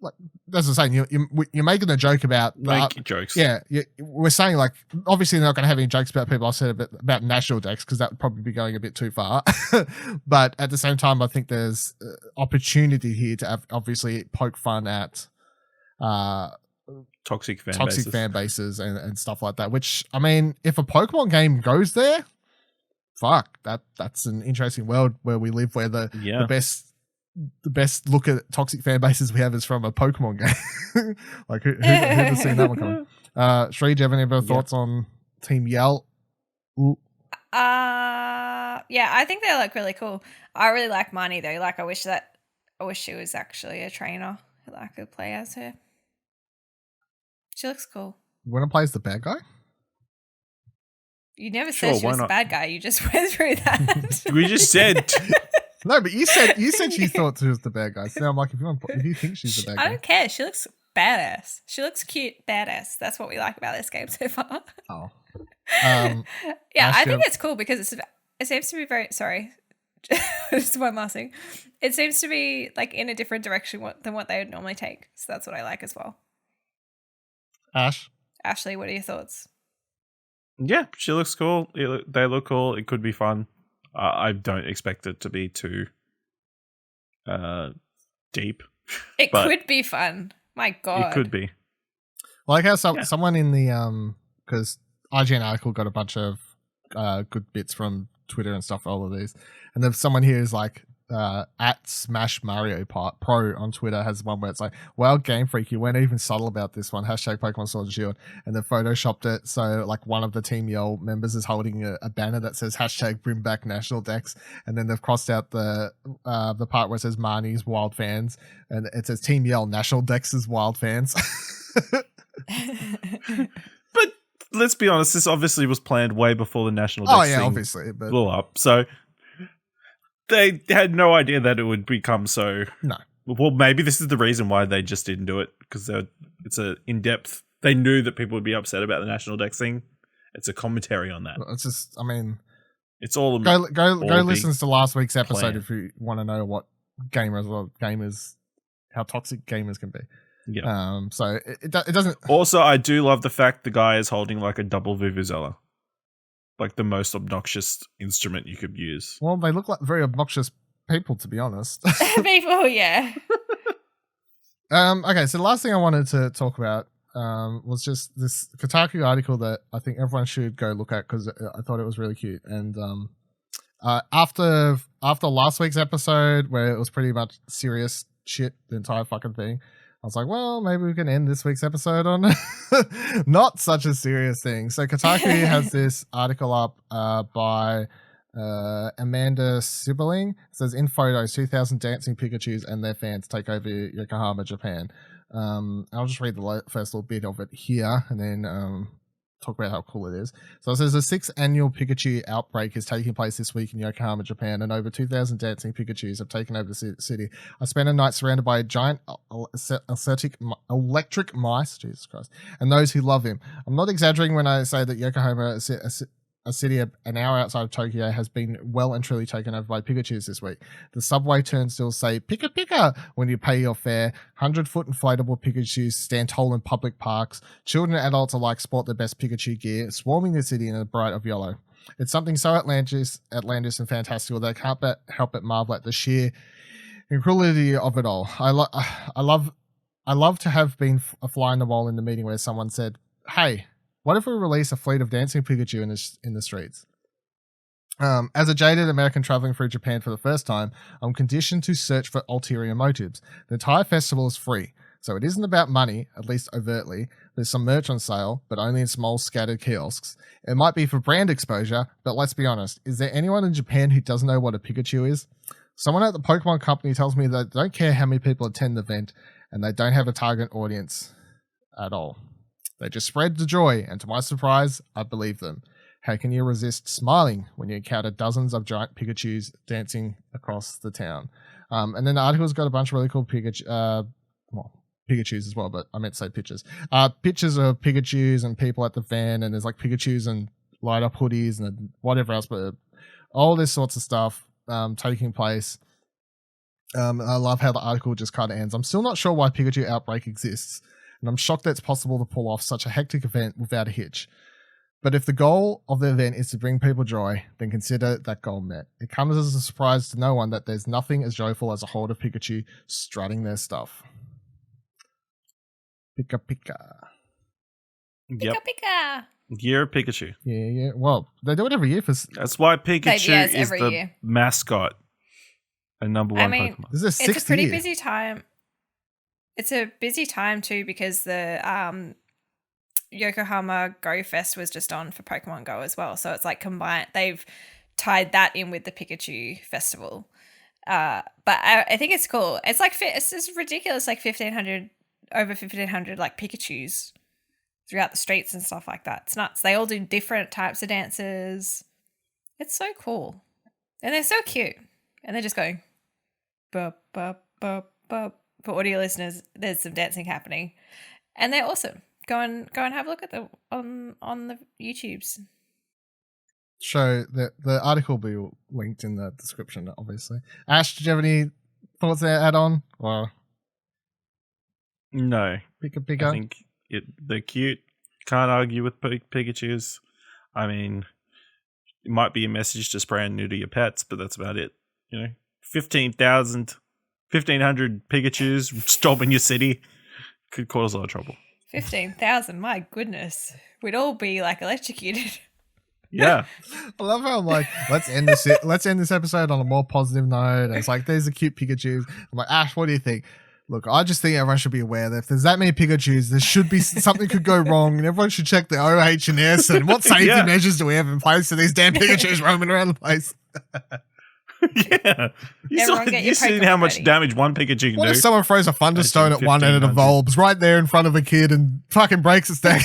Like, as I was saying, you're making a joke about jokes. Yeah, we're saying like obviously they're not going to have any jokes about people. I said about national decks because that would probably be going a bit too far. But at the same time, I think there's opportunity here to have, obviously poke fun at toxic fan bases and stuff like that. Which, I mean, if a Pokemon game goes there, fuck, that's an interesting world where we live, where the best look at toxic fan bases we have is from a Pokemon game. Like, who'd have seen that one coming? Cherie, do you have any other thoughts on Team Yell? Yeah, I think they look really cool. I really like Marnie though. Like, I wish she was actually a trainer that I could play as her. She looks cool. You want to play as the bad guy? You never said she was the bad guy. You just went through that. We just said. No, but you said she thought she was the bad guy. So now I'm like, if you think she's the bad guy, I don't care. She looks badass. She looks cute, badass. That's what we like about this game so far. Oh, yeah, I think it's cool because it seems to be very. Sorry, just one last thing. It seems to be like in a different direction than what they would normally take. So that's what I like as well. Ashley, what are your thoughts? Yeah, she looks cool. They look cool. It could be fun. I don't expect it to be too deep. It could be fun. My God. It could be. Like how someone in the because IGN article got a bunch of good bits from Twitter and stuff, all of these. And then someone here is like at Smash Mario Pro on Twitter has one where it's like, well, Game Freak, you weren't even subtle about this one. Hashtag Pokémon Sword and Shield. And then photoshopped it. So like one of the Team Yell members is holding a banner that says hashtag bring back national decks. And then they've crossed out the part where it says Marnie's wild fans. And it says Team Yell national decks is wild fans. But let's be honest, this obviously was planned way before the national decks thing obviously, but blew up. So they had no idea that it would become so. No. Well, maybe this is the reason why they just didn't do it, because it's a in-depth. They knew that people would be upset about the national dex thing. It's a commentary on that. It's just, I mean, it's all go listen to last week's episode if you want to know what gamers, how toxic gamers can be. Yeah. So it doesn't. Also, I do love the fact the guy is holding like a double Vuvuzela. Like the most obnoxious instrument you could use. Well, they look like very obnoxious people, to be honest. People, yeah. Okay, so the last thing I wanted to talk about was just this Kotaku article that I think everyone should go look at because I thought it was really cute. And after last week's episode, where it was pretty much serious shit, the entire fucking thing, I was like, well, maybe we can end this week's episode on not such a serious thing. So Kotaku has this article up by Amanda Sibling. It says, in photos, 2,000 dancing Pikachus and their fans take over Yokohama, Japan. I'll just read the first little bit of it here and then talk about how cool it is. So it says the 6th annual Pikachu outbreak is taking place this week in Yokohama, Japan, and over 2,000 dancing Pikachus have taken over the city. I spent a night surrounded by a giant electric mice, Jesus Christ, and those who love him. I'm not exaggerating when I say that Yokohama, a city an hour outside of Tokyo, has been well and truly taken over by Pikachus this week. The subway turnstiles say "Pika Pika" when you pay your fare. 100-foot inflatable Pikachus stand tall in public parks. Children and adults alike sport their best Pikachu gear, swarming the city in a bright of yellow. It's something so outlandish and fantastical that I can't help but marvel at the sheer incredulity of it all. I love to have been a fly on the wall in the meeting where someone said, "Hey, what if we release a fleet of dancing Pikachu in the streets?" As a jaded American traveling through Japan for the first time, I'm conditioned to search for ulterior motives. The entire festival is free, so it isn't about money, at least overtly. There's some merch on sale, but only in small scattered kiosks. It might be for brand exposure, but let's be honest, is there anyone in Japan who doesn't know what a Pikachu is? Someone at the Pokemon company tells me that they don't care how many people attend the event, and they don't have a target audience at all. They just spread the joy, and to my surprise, I believe them. How can you resist smiling when you encounter dozens of giant Pikachus dancing across the town? And then the article's got a bunch of really cool Pikachus as well, but I meant to say pictures. Pictures of Pikachus and people at the van, and there's like Pikachus and light up hoodies and whatever else, but all this sorts of stuff taking place. I love how the article just kind of ends. I'm still not sure why Pikachu Outbreak exists, and I'm shocked that it's possible to pull off such a hectic event without a hitch. But if the goal of the event is to bring people joy, then consider that goal met. It comes as a surprise to no one that there's nothing as joyful as a horde of Pikachu strutting their stuff. Pika Pika. Yep. Pika Pika. Year of Pikachu. Yeah. Well, they do it every year. That's why Pikachu is the year. mascot and number one Pokemon. This is the 6th It's a pretty year. busy time. It's a busy time too because the Yokohama Go Fest was just on for Pokemon Go as well. So it's like combined. They've tied that in with the Pikachu festival. But I think it's cool. It's like it's just ridiculous, like over 1,500 like Pikachus throughout the streets and stuff like that. It's nuts. They all do different types of dances. It's so cool, and they're so cute. And they're just going, bup bup bup bup. For audio listeners, there's some dancing happening, and they're awesome. Go and have a look at them on the YouTubes. So the article will be linked in the description, obviously. Ash, did you have any thoughts there, add on? Or No. Pika? I think they're cute. Can't argue with Pikachus. I mean, it might be a message to spray and neuter your pets, but that's about it. 1,500 Pikachus stomping your city could cause a lot of trouble. 15,000, my goodness. We'd all be like electrocuted. Yeah. I love how I'm like, let's end this episode on a more positive note. And it's like, there's a cute Pikachu. I'm like, Ash, what do you think? Look, I just think everyone should be aware that if there's that many Pikachus, there should be something could go wrong, and everyone should check the OH&S and what safety measures do we have in place for these damn Pikachus roaming around the place. Yeah. You've seen how much damage one Pikachu can What do. if someone throws a thunderstone at one and it evolves right there in front of a kid and fucking breaks its neck?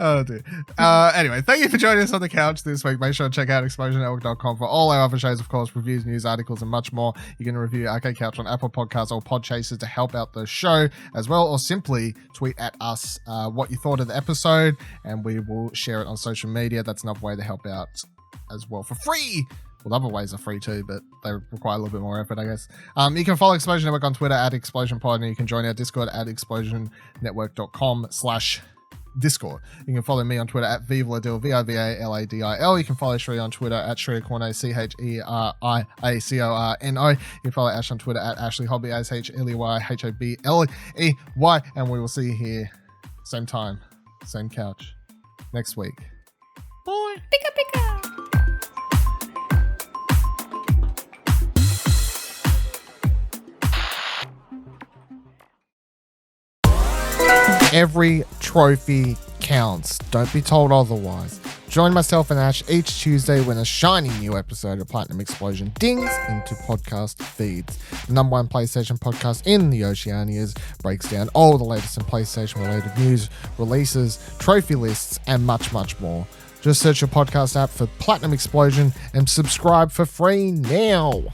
Oh dear. Anyway, thank you for joining us on the couch this week. Make sure to check out ExplosionNetwork.com for all our other shows, of course, reviews, news, articles, and much more. You can review Arcade Couch on Apple Podcasts or Podchaser to help out the show as well, or simply tweet at us what you thought of the episode, and we will share it on social media. That's another way to help out as well for free. Well, other ways are free too, but they require a little bit more effort, I guess. You can follow Explosion Network on Twitter at ExplosionPod, and you can join our Discord at ExplosionNetwork.com/Discord. You can follow me on Twitter at Vivaladil, VIVALADIL. You can follow Cherie on Twitter at CherieCorno, CHERIACORNO. You can follow Ash on Twitter at AshleyHobby, AshleyHobley. And we will see you here, same time, same couch, next week. Bye. Pika Pika. Every trophy counts. Don't be told otherwise. Join myself and Ash each Tuesday when a shiny new episode of Platinum Explosion dings into podcast feeds. The #1 PlayStation podcast in the Oceanias breaks down all the latest in PlayStation related news, releases, trophy lists, and much, much more. Just search your podcast app for Platinum Explosion and subscribe for free now.